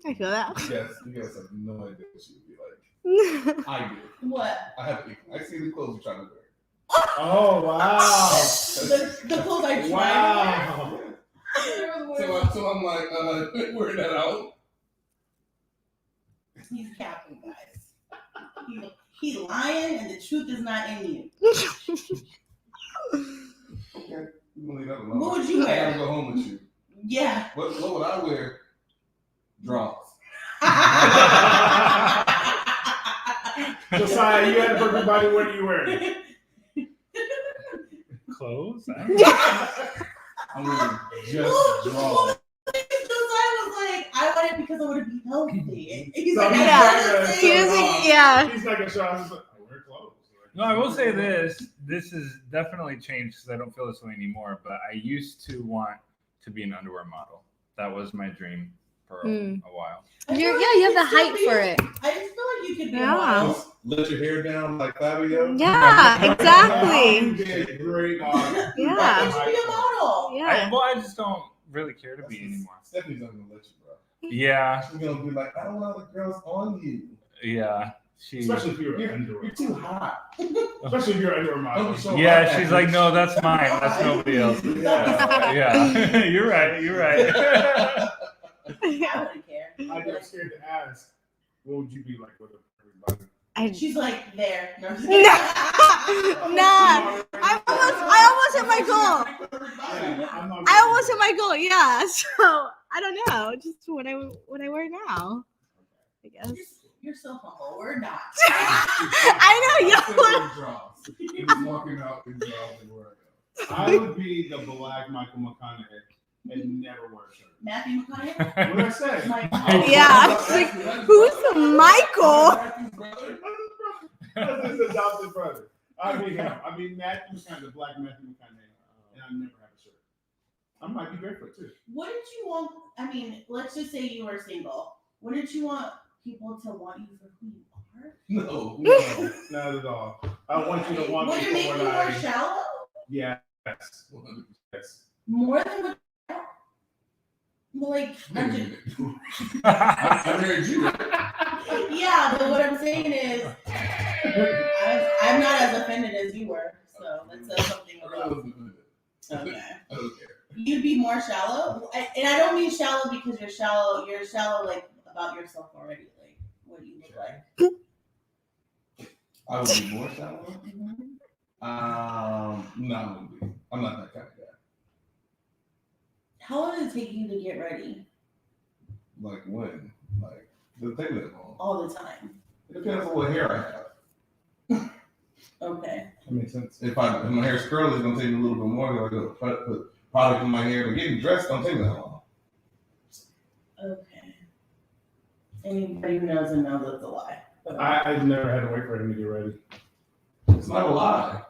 I feel that. You guys have no idea what she would be like. I do. What? I see the clothes you're trying to wear. Oh wow! The clothes I try Wow! to wear. So I'm like, wear that out. He's capping, guys. He's lying, and the truth is not in you. Okay, you gonna leave that alone. What would you I gotta wear? go home with you. Yeah. What would I wear? Draws. Josiah, you had a perfect body. What are you wearing? Clothes? I'm wearing just Well, draws. Josiah was like, I want it because I want to be healthy. He's So like, he's I not want gonna to He show doesn't, off. yeah. He's not gonna show off. He's like, I wear clothes. No, I will say this. This has definitely changed because I don't feel this way anymore. But I used to want to be an underwear model. That was my dream for a while. You have the height for it. I just feel like you could be Yeah. a model. Just let your hair down like Fabio. Yeah, exactly. You did great, dog. Why Yeah. would you be a model? Yeah. I just don't really care to be anymore. Stephanie's not gonna let you, bro. Yeah, She's gonna be like, I don't want other girls on you. yeah. She. Especially if you're You're underwear. too hot. Especially if you're underwear model. Don't be so Yeah, hot she's back like, there. no, that's mine. That's nobody else's. Yeah. Yeah, you're right. You're right. I wouldn't care. I'm just scared to ask. What would you be like with a perfect body? She's like, there. No, I'm just Nah, I almost hit my goal. Yeah, I'm not I almost hit my goal. Yeah. So I don't know. Just what I wear now. I guess. You're so humble. We're not. I know. I'm draws. He's walking out in draws and where I would be the black Michael McConaughey and never wear a shirt. Matthew McConaughey? What did I say? Yeah, I was like, who's Michael? That's his adopted brother. I'd be him. I'd be Matthew McConaughey, the black Matthew McConaughey, and I'd never have a shirt. I might be barefoot too. Wouldn't you want, I mean, let's just say you were single. Wouldn't you want people to want you for who you are? No. Not at all. I want you to want Would me it for make you what more I. shallow? Yes. Yes. More than what? Well, like, I'm just, I married you. yeah, but what I'm saying is, I'm not as offended as you were, so that says something about. Okay. I don't care. You'd be more shallow, and I don't mean shallow because you're shallow. You're shallow like about yourself already, like what you look like. I would be more shallow. No, I wouldn't be. I'm not that kind of guy. How long does it take you to get ready? Like when? Like the thing that long. All the time. It depends on what hair I have. Okay. That makes sense. If my hair's curly, it's gonna take me a little bit more. If I go put product in my hair, but getting dressed don't take me that long. Okay. Anybody who knows and knows it's a lie. I've never had to wait for him to get ready. It's not a lie.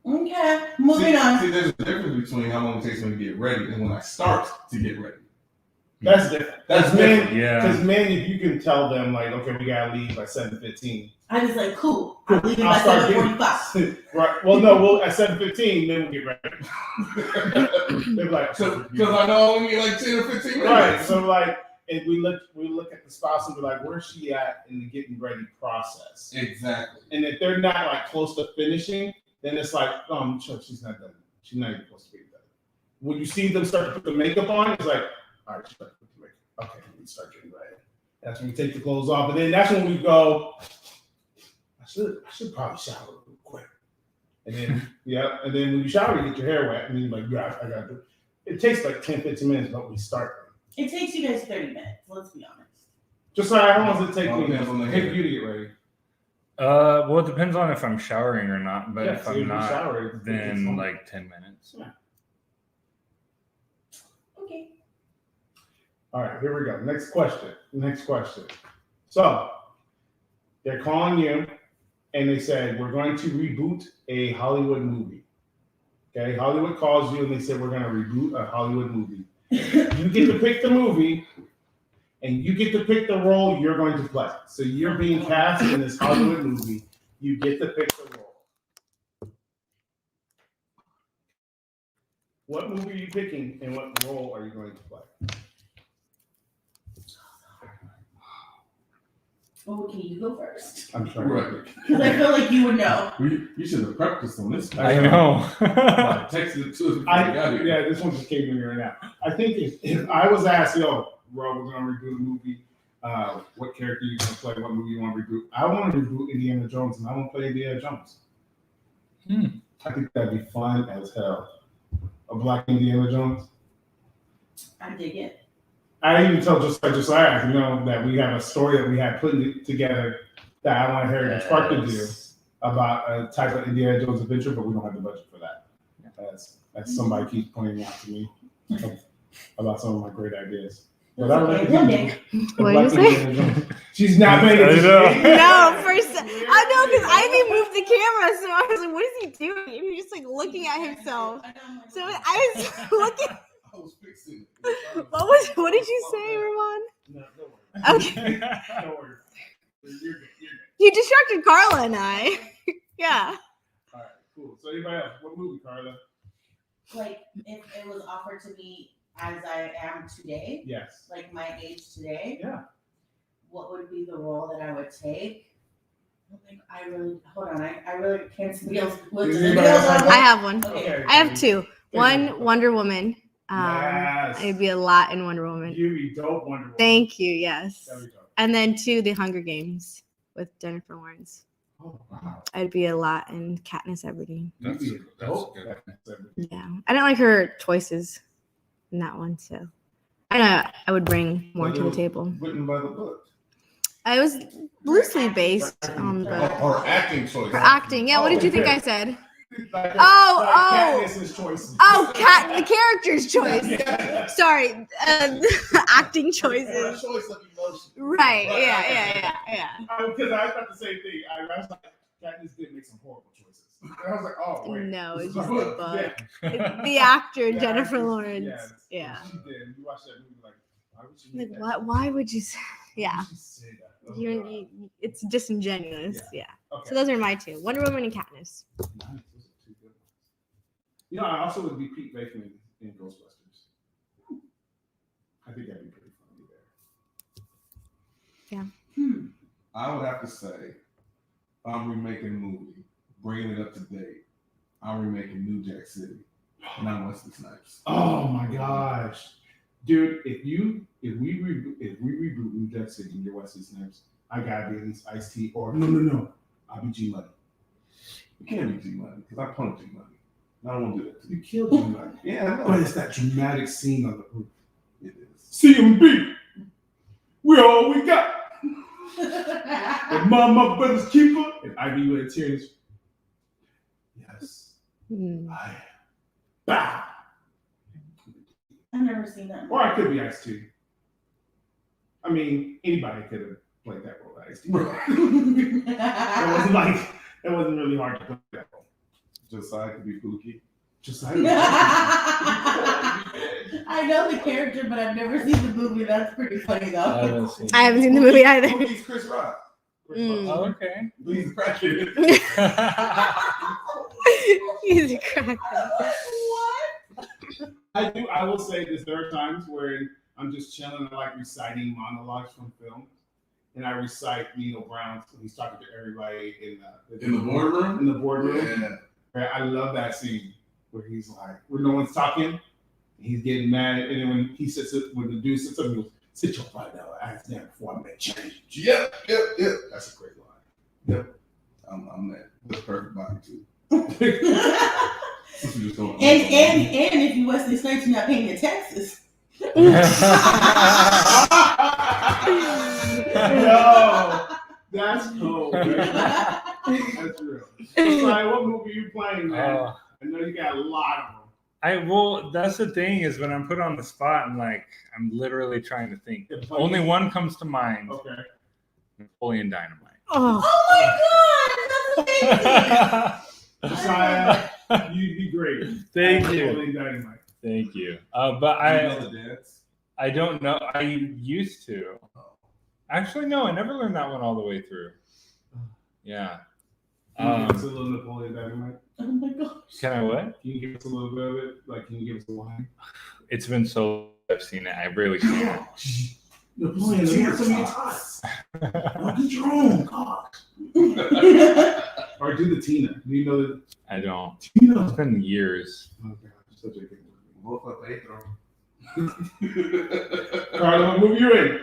Okay, moving on. See, there's a difference between how long it takes me to get ready and when I start to get ready. That's different. That's men. different. Yeah. Because men, if you can tell them like, okay, we gotta leave by 7:15. I was like, cool. I'm leaving by I'll start 7:45. getting- Right. Well, no. We'll at 7:15. Then we'll get ready. They're like, Because I know I only need like 10 or 15 minutes. right. So like, and we look at the spouse and be like, where's she at in the getting ready process? Exactly. And if they're not like close to finishing, then it's like, she's not done. She's not even close to being done. When you see them start to put the makeup on, it's like, all right, start to put the makeup. Okay, we start getting ready. That's when we take the clothes off, and then that's when we go. I should probably shower real quick. And then and then when you shower, you get your hair wet, and then you're like, yeah, I got to. It takes like 10, 15 minutes, but we start. It takes you guys 30 minutes. Let's be honest. Just like how long does it take All me depends on the to hair. take you to get ready? Well, it depends on if I'm showering or not. But Yeah, if so I'm you not, shower, it takes then longer. like 10 minutes. Okay. All right, here we go. Next question. So they're calling you and they said, we're going to reboot a Hollywood movie. Okay, Hollywood calls you and they said, we're going to reboot a Hollywood movie. You get to pick the movie and you get to pick the role you're going to play. So you're being cast in this Hollywood movie. You get to pick the role. What movie are you picking and what role are you going to play? Oh, can you go first? I'm trying Right. to pick. Because I feel like you would know. You should have prepped us on this. I know. I texted it to us before we got here. Yeah, this one just came to me right now. I think if I was asked, yo, Rob, we're gonna redo the movie. What character you gonna play? What movie you want to reboot? I want to reboot Indiana Jones, and I want to play Indiana Jones. I think that'd be fun as hell. A black Indiana Jones. I dig it. I even tell Josiah, that we have a story that we had put together that I want Heritage Park to do about a type of Indiana Jones adventure, but we don't have the budget for that. That's somebody keeps pointing out to me about some of my great ideas. But I Okay, like one day. What did you say? say? She's not paying I know. attention. No, first I know because Ivy moved the camera, so I was like, "What is he doing?" And he was just like looking at himself. So I was looking. I was fixing it. What did you say, Ramon? No, don't worry. Okay, Don't worry. You're good. you distracted Carla and I. Yeah. All right, cool. So anybody else? What movie, Carla? Like, if it was offered to me as I am today, Yes. like my age today, Yeah. what would be the role that I would take? I really can't see else. What Does the anybody else have I have one. Okay. I have two. One, Wonder Woman. Yes. I'd be a lot in Wonder Woman. You be dope, Wonder Woman. Thank you. Yes. There we go. And then two, The Hunger Games with Jennifer Lawrence. Oh, wow. I'd be a lot in Katniss Everdeen. You be That's dope. good. Yeah, I didn't like her choices in that one, so I know I would bring more to the table. Written by the book. I was loosely based on the Or acting choice. for acting. Yeah, what did you think I said? Like Oh, Katniss's choices. Oh, the character's choice. Yeah. Sorry, acting choices. Choice of emotion. Right? Yeah. Because I thought the same thing. I was like, Katniss did make some horrible choices. And I was like, oh, wait. No, This it's is just like- the book. yeah. It's the actor Yeah, Jennifer actress, Lawrence. yes. Yeah. She did. You watch that movie, like, why would she Like make what? Why would you? Say, yeah. Why would she say that? Oh, God. It's disingenuous. Yeah. Okay. So those are my two: Wonder Woman and Katniss. Nice. Those are two good ones. I also would be Pete Bateman in Ghostbusters. I think that'd be pretty funny there. I would have to say, if I'm remaking a movie, bringing it up to date, I'm remaking New Jack City, not Wesley Snipes. Oh my gosh, dude! If we reboot New Jack City and you're Wesley Snipes, I gotta be at least Ice-T or no, I'll be G Money. You can't be G Money because I punch G Money. I don't want to do that to you. You killed G Money. Yeah, I know. But it's that dramatic scene on the roof. It is. CMB, we all we got. And Mama brother's keeper, and Ivy with tears. Yes, Hmm. I am. Bah. I've never seen that. Or I could be Ice-T. I mean, anybody could have played that role, Ice-T. It wasn't really hard to play that role. Josiah could be Pookie. Just like I know the character, but I've never seen the movie. That's pretty funny I though. haven't seen I haven't seen the movie either. Pookie's Chris Rock. Mm. Oh, okay. He's cracking. He's a cracker. I will say this. There are times where I'm just chilling and like reciting monologues from films, and I recite Nino Brown's when he's talking to everybody In the boardroom? In the boardroom. Yeah. Right, I love that scene where he's like, where no one's talking, he's getting mad, and then when he sits up, when the dude sits up, he goes, "Sit your $5 ass down before I make change." Yep. That's a great line. I'm that. That's perfect body too. and if you Wesley Snipes, you're not paying your taxes. Yo, that's cool. Man. That's real. Sorry, what movie are you playing, man? I know you got a lot of them. That's the thing is when I'm put on the spot, I'm literally trying to think. Only one comes to mind. Okay. Napoleon Dynamite. Oh, Oh my God, that's amazing. Josiah, you'd be great. Thank you. Napoleon Dynamite. Thank you. But You know the dance? I don't know. I used to. Actually, no, I never learned that one all the way through. Yeah. Can you give us a little Napoleon Dynamite? Oh my gosh. Can I what? Can you give us a little bit of it? Like, can you give us a line? It's been so I've seen it. I rarely see it. Napoleon, let me have some of your thoughts. Get your own thoughts. Or do the Tina. Do you know the I don't. Tina? It's been years. Oh, God, such a good movie. Both up Pedro. Carla, what movie you in?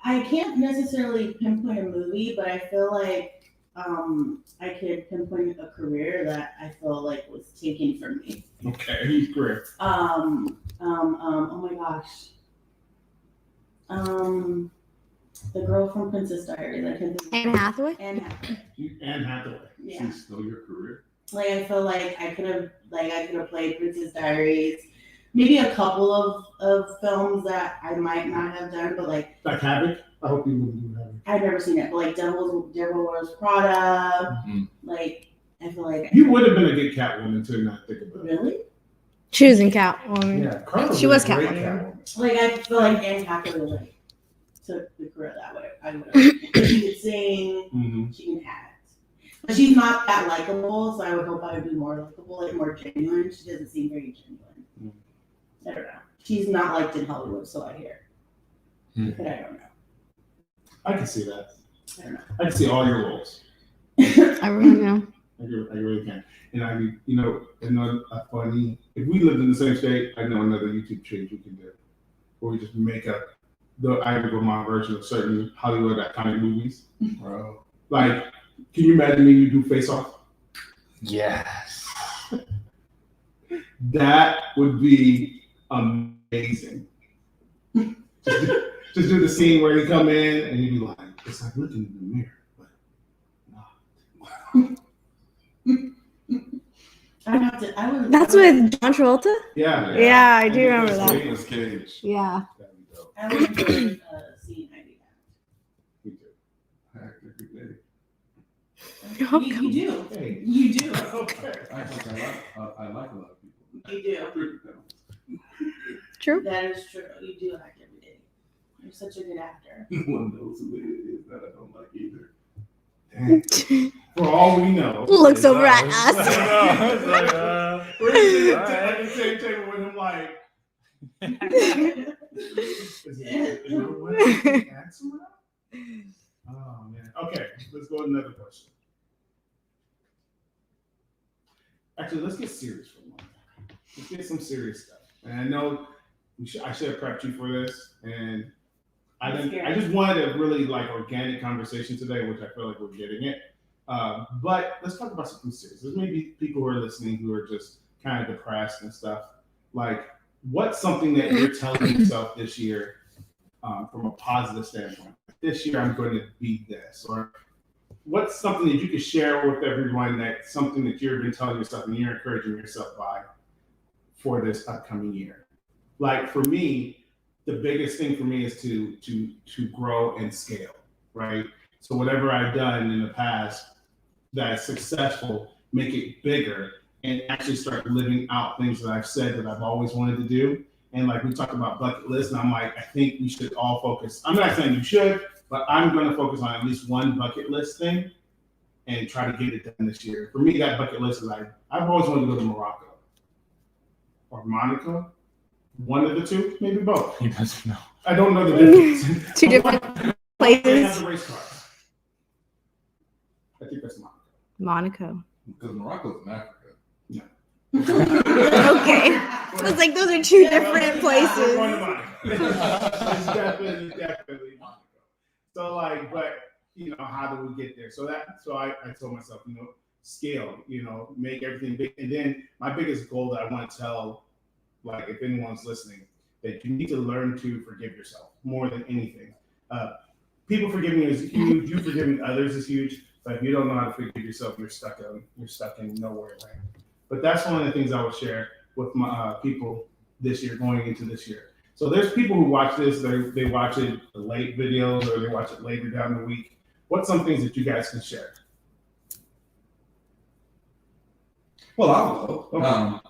I can't necessarily pinpoint a movie, but I feel like I could pinpoint a career that I feel like was taken from me. Okay, he's great. Oh my gosh. The girl from Princess Diaries. I can think Anne Hathaway. Anne Hathaway. Anne Hathaway. Yeah. She's still your career. Like I feel like I could have played Princess Diaries. Maybe a couple of films that I might not have done, but like Havoc? I hope you wouldn't do Havoc. I've never seen it. But like Devil Wears Prada. Mhm. Like I feel like You would have been a good Catwoman until you not think about it. really. Choosing Catwoman. Yeah, Carla She was a great Catwoman. Like I feel like Anne Hathaway like took the career that way. I would have. She could sing. Mm-hmm. She can act, but she's not that likable. So I would hope I would be more likable, like more genuine. She doesn't seem very genuine. I don't know. She's not liked in Hollywood, so I hear. But I don't know. I can see that. I don't know. I can see all your roles. I really know. I really can. And I know a funny, if we lived in the same state, I know another YouTube change we can do. Where we just make up the Ivy Vermont version of certain Hollywood iconic movies. Bro. Like, can you imagine me you do Face Off? Yes. That would be amazing. Just do the scene where he come in and he'd be like, it's like looking in the mirror, but no. That's with John Travolta. Yeah. Yeah, I do remember that. Nicolas Cage. Yeah. That'd be dope. I would enjoy seeing Ivy Me too. Act every day. Oh, You do. Hey. You do. Okay. I like a lot of people. You do. True. That is true. You do act every day. You're such a good actor. One knows who it is that I don't like either. Dang. For all we know, Looks over at I us. know. It's like, we're sitting all right. at the same table with him like, is it one handsome enough? Oh man. Okay, let's go to another question. Actually, let's get serious for a moment. Let's get some serious stuff. And I know I should have prepped you for this, and I just wanted a really like organic conversation today, which I feel like we're getting it. But let's talk about something serious. There's maybe people who are listening who are just kind of depressed and stuff. Like, what's something that you're telling yourself this year from a positive standpoint? This year, I'm going to be this. Or what's something that you could share with everyone that's something that you've been telling yourself and you're encouraging yourself by for this upcoming year? Like, for me, the biggest thing for me is to grow and scale, right? So whatever I've done in the past that's successful, make it bigger, and actually start living out things that I've said that I've always wanted to do. And like we talked about bucket list, and I'm like, I think we should all focus. I'm not saying you should, but I'm going to focus on at least one bucket list thing and try to get it done this year. For me, that bucket list is I've always wanted to go to Morocco or Monaco, one of the two, maybe both. He doesn't know. I don't know the difference. Two different They have places. the race cars. I think that's Monaco. Monaco. Because Morocco's in Africa. Okay. It's like those are two different We're places. going to Monaco. It's definitely Monaco. So like, but how do we get there? So I told myself, scale, make everything big. And then my biggest goal that I want to tell, like if anyone's listening, that you need to learn to forgive yourself more than anything. People forgiving is huge. You forgiving others is huge. But if you don't know how to forgive yourself, you're stuck in nowhere land. But that's one of the things I would share with my people this year, going into this year. So there's people who watch this, they watch it the late videos or they watch it later down the week. What's some things that you guys can share? Well, I'll go. Okay.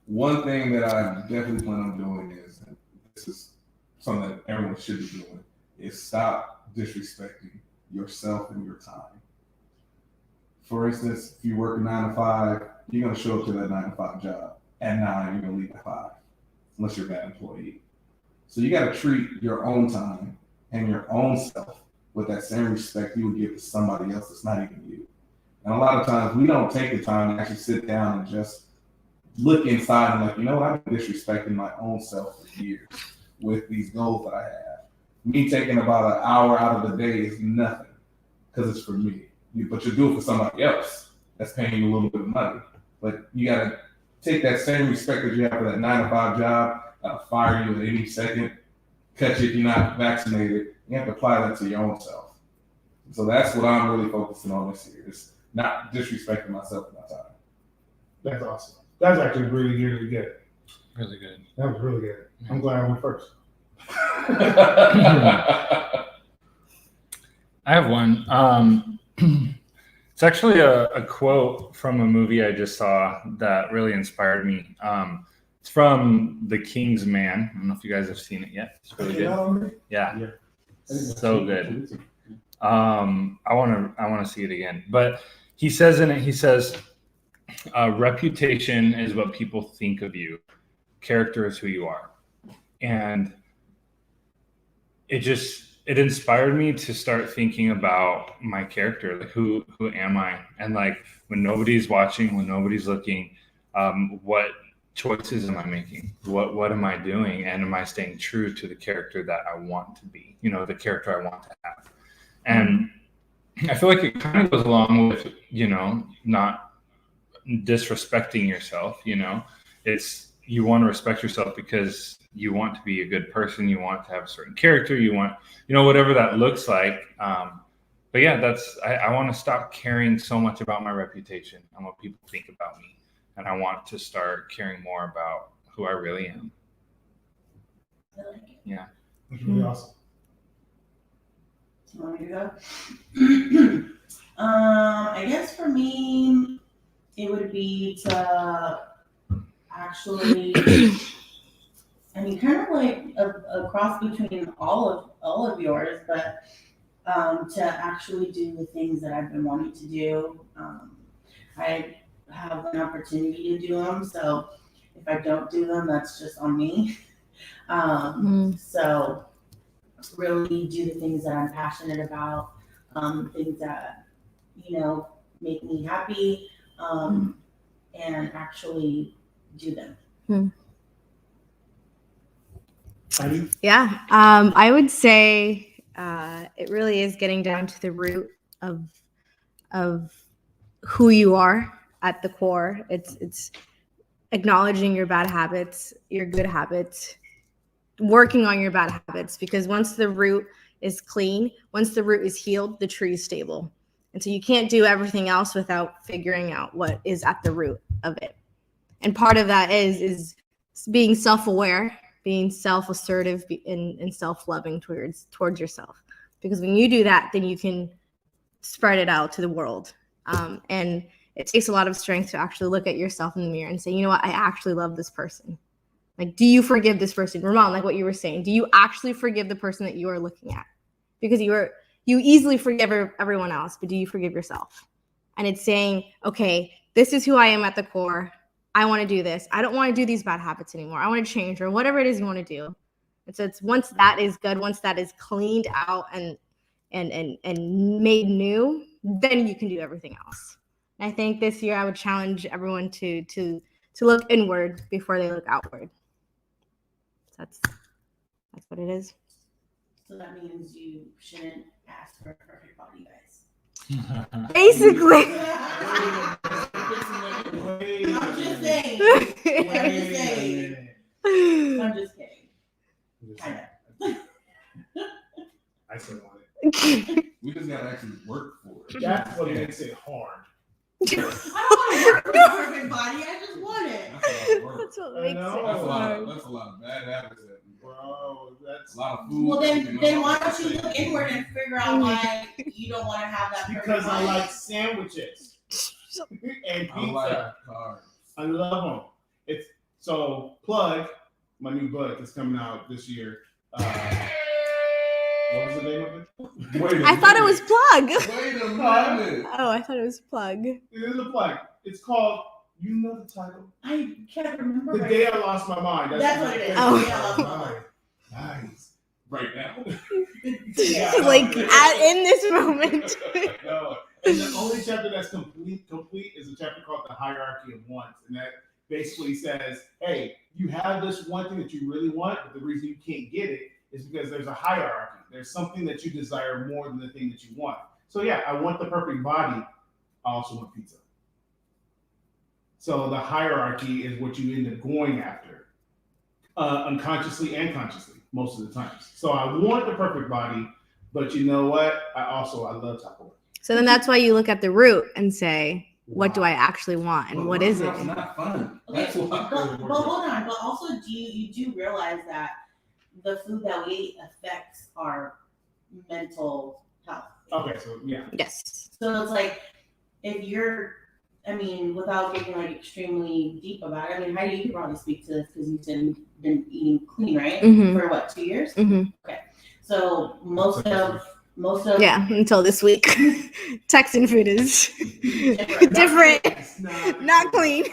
One thing that I definitely plan on doing is, and this is something that everyone should be doing, is stop disrespecting yourself and your time. For instance, if you work a 9 to 5, you're going to show up to that 9 to 5 job. At 9, you're going to leave at 5, unless you're a bad employee. So you got to treat your own time and your own self with that same respect you would give to somebody else that's not even you. And a lot of times we don't take the time to actually sit down and just look inside and like, I've been disrespecting my own self for years with these goals that I have. Me taking about an hour out of the day is nothing because it's for me. But you'll do it for somebody else that's paying you a little bit of money. But you got to take that same respect that you have for that 9 to 5 job, fire you at any second, cut you if you're not vaccinated. You have to apply that to your own self. So that's what I'm really focusing on this year, is not disrespecting myself and my time. That's awesome. That's actually really, really good. Really good. That was really good. I'm glad I went first. I have one. It's actually a quote from a movie I just saw that really inspired me. It's from The King's Man. I don't know if you guys have seen it yet. It's really good. Yeah. So good. I want to see it again. But he says in it, reputation is what people think of you. Character is who you are. And it inspired me to start thinking about my character, like who am I? And like when nobody's watching, when nobody's looking, what choices am I making? What am I doing? And am I staying true to the character that I want to be, the character I want to have? And I feel like it kind of goes along with, not disrespecting yourself, it's, you want to respect yourself because you want to be a good person. You want to have a certain character. You want, whatever that looks like. But yeah, I want to stop caring so much about my reputation and what people think about me. And I want to start caring more about who I really am. I like it. Yeah. That's really awesome. Do you want me to go? I guess for me, it would be to actually, kind of like a cross between all of yours, but to actually do the things that I've been wanting to do. I have an opportunity to do them, so if I don't do them, that's just on me. So really do the things that I'm passionate about, things that make me happy, and actually do them. Yeah, I would say it really is getting down to the root of who you are at the core. It's acknowledging your bad habits, your good habits, working on your bad habits, because once the root is clean, once the root is healed, the tree is stable. And so you can't do everything else without figuring out what is at the root of it. And part of that is being self-aware, being self-assertive, and self-loving towards yourself. Because when you do that, then you can spread it out to the world. And it takes a lot of strength to actually look at yourself in the mirror and say, you know what, I actually love this person. Like, do you forgive this person? Ramon, like what you were saying, do you actually forgive the person that you are looking at? Because you easily forgive everyone else, but do you forgive yourself? And it's saying, okay, this is who I am at the core. I want to do this. I don't want to do these bad habits anymore. I want to change, or whatever it is you want to do. And so it's once that is good, once that is cleaned out and made new, then you can do everything else. And I think this year I would challenge everyone to look inward before they look outward. So that's what it is. So that means you shouldn't ask for a perfect body, guys. Basically. I'm just saying. I'm just kidding. Kind of. I still want it. We just gotta actually work for it. That's what makes it hard. I don't want to work for a perfect body. I just want it. That's what I makes know. it That's a lot. hard. That's a lot of bad habits. Bro, that's A lot of food. Well, then why don't you look inward and figure out why you don't want to have that perfect because I body? like sandwiches and I pizza. like carbs. I love them. It's so plug. My new book is coming out this year. What was the name of it? Wait a I thought it minute. was plug. Wait a minute. Oh, I thought it was plug. It is a plug. It's called. You know the title. I can't remember. The right Day now. I Lost My Mind. That's what it is. Oh. The Day I Lost My Mind. Nice. Right now. Like in this moment. No. And the only chapter that's complete is a chapter called The Hierarchy of Wants. And that basically says, hey, you have this one thing that you really want, but the reason you can't get it is because there's a hierarchy. There's something that you desire more than the thing that you want. So yeah, I want the perfect body. I also want pizza. So the hierarchy is what you end up going after, unconsciously and consciously, most of the times. So I want the perfect body, but you know what? I love Taco Bell. So then that's why you look at the root and say, what do I actually want and what is it? It's not fun. Okay, That's why. but hold on. But also, you do realize that the food that we eat affects our mental health. Okay, so yeah. Yes. So it's like, if you're, I mean, without getting like extremely deep about it, I mean, Heidi, you could probably speak to this because you've been eating clean, right? Mhm. For what, 2 years? Mm-hmm. So most of Yeah, until this week. Texan food is different, It's not clean.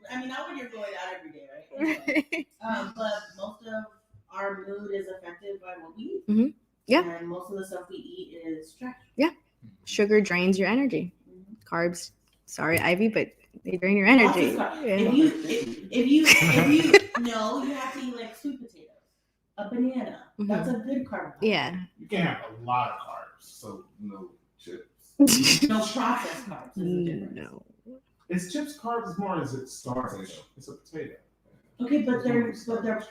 I mean, not when you're going out every day, right? But most of our mood is affected by what we eat. Mhm. Yeah. And most of the stuff we eat is trash. Sugar drains your energy. Carbs, sorry, Ivy, but they drain your energy. Lots of Yeah. If you no, you have to eat like sweet potatoes, a banana. That's a good carbohydrate. Yeah. You can have a lot of carbs. So no chips. No processed carbs. Is the difference. No. Is chips carbs as more as it's starch? It's a potato. Okay, but they're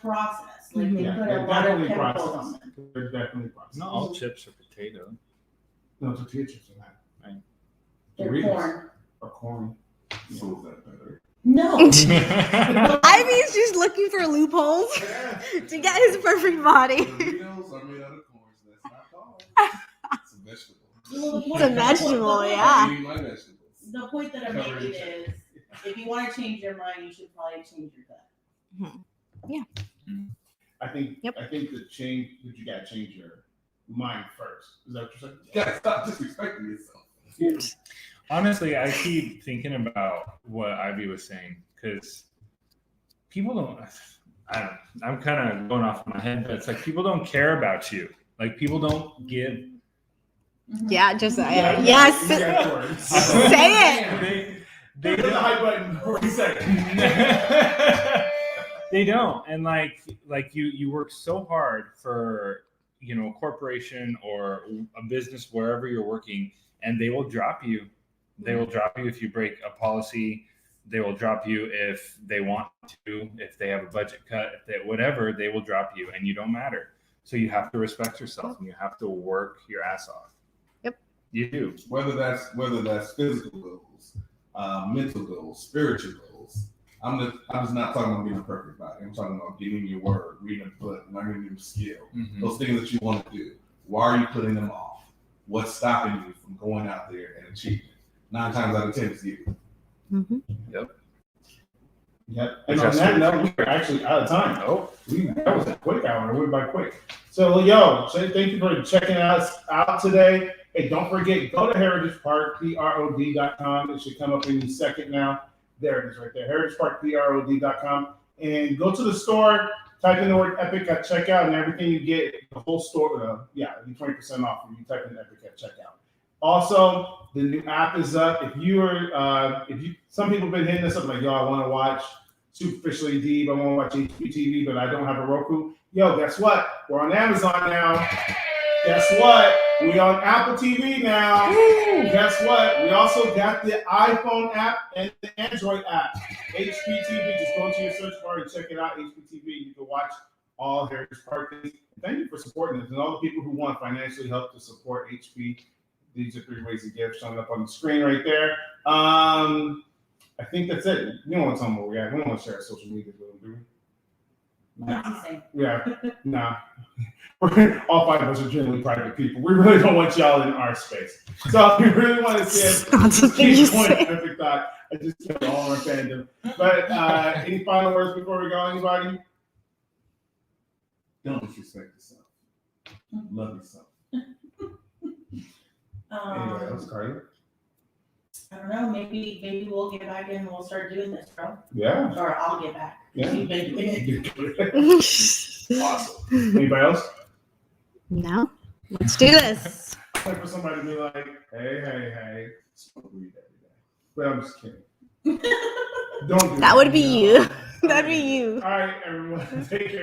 processed. Like they Yeah, put a they're lot of definitely chemicals on processed. them. They're definitely processed. Not all chips are potato. No, tortilla chips are not. They're Doritos corn. or corn. So is that better? No. Ivy's just looking for loopholes to get his perfect body. Doritos are made out of corn, so that's not carbs. It's a vegetable. It's a vegetable, yeah. I eat my vegetables. The point that I'm Cover making each other. is, if you want to change your mind, you should probably change your gut. I think Yep. that you gotta change your mind first. Is that what you're saying? You gotta stop disrespecting yourself. Honestly, I keep thinking about what Ivy was saying because people don't. I'm kind of going off my head, but it's like people don't care about you. Like people don't give. Yeah, just Yeah, yes. you got words. Say it. They Hit the hype button for a second. They don't, and like you work so hard for a corporation or a business wherever you're working, and they will drop you. They will drop you if you break a policy. They will drop you if they want to, if they have a budget cut, if they, whatever, they will drop you, and you don't matter. So you have to respect yourself, and you have to work your ass off. Yep, you do. Whether that's physical goals, mental goals, spiritual goals. I'm just not talking about being a perfect body. I'm talking about getting your word, reading a book, learning a new skill. Mhm. Those things that you want to do. Why are you putting them off? What's stopping you from going out there and achieving? 9 times out of 10 it's you. Mhm. Yep. And on that note, we're actually out of time. Oh, That was a quick hour. It went by quick. So, yo, thank you for checking us out today. Hey, don't forget, go to Heritage Park, PROD.com. It should come up any second now. There it is right there, heritageparkprod.com. And go to the store, type in the word Epic at checkout, and everything you get, the whole store, it'll be 20% off when you type in Epic at checkout. Also, the new app is up. Some people have been hitting us up like, yo, I want to watch Superficially Deep, I want to watch HGTV, but I don't have a Roku. Yo, guess what? We're on Amazon now. Guess what? We on Apple TV now. Guess what? We also got the iPhone app and the Android app. HPTV. Just go into your search bar and check it out. HPTV. You can watch all Heritage Park things. Thank you for supporting us and all the people who want financially help to support HP. These are 3 ways to give showing up on the screen right there. I think that's it. We don't want to tell them where we're at. We don't want to share our social media with them, do we? That's insane. Yeah, nah. All 5 of us are generally private people. We really don't want y'all in our space. So we really want to say, Not something you say. perfect thought. I just killed all our fandom. But any final words before we go, anybody? Don't disrespect yourself. Love yourself. Anybody else, Carly? I don't know. Maybe we'll get back in and we'll start doing this, bro. Yeah. Or I'll get back. Yeah. You've been doing it. Awesome. Anybody else? No, let's do this. Like for somebody to be like, hey, smoke weed every day. But I'm just kidding. Don't do that. That would be you. That'd be you. All right, everyone. Take care.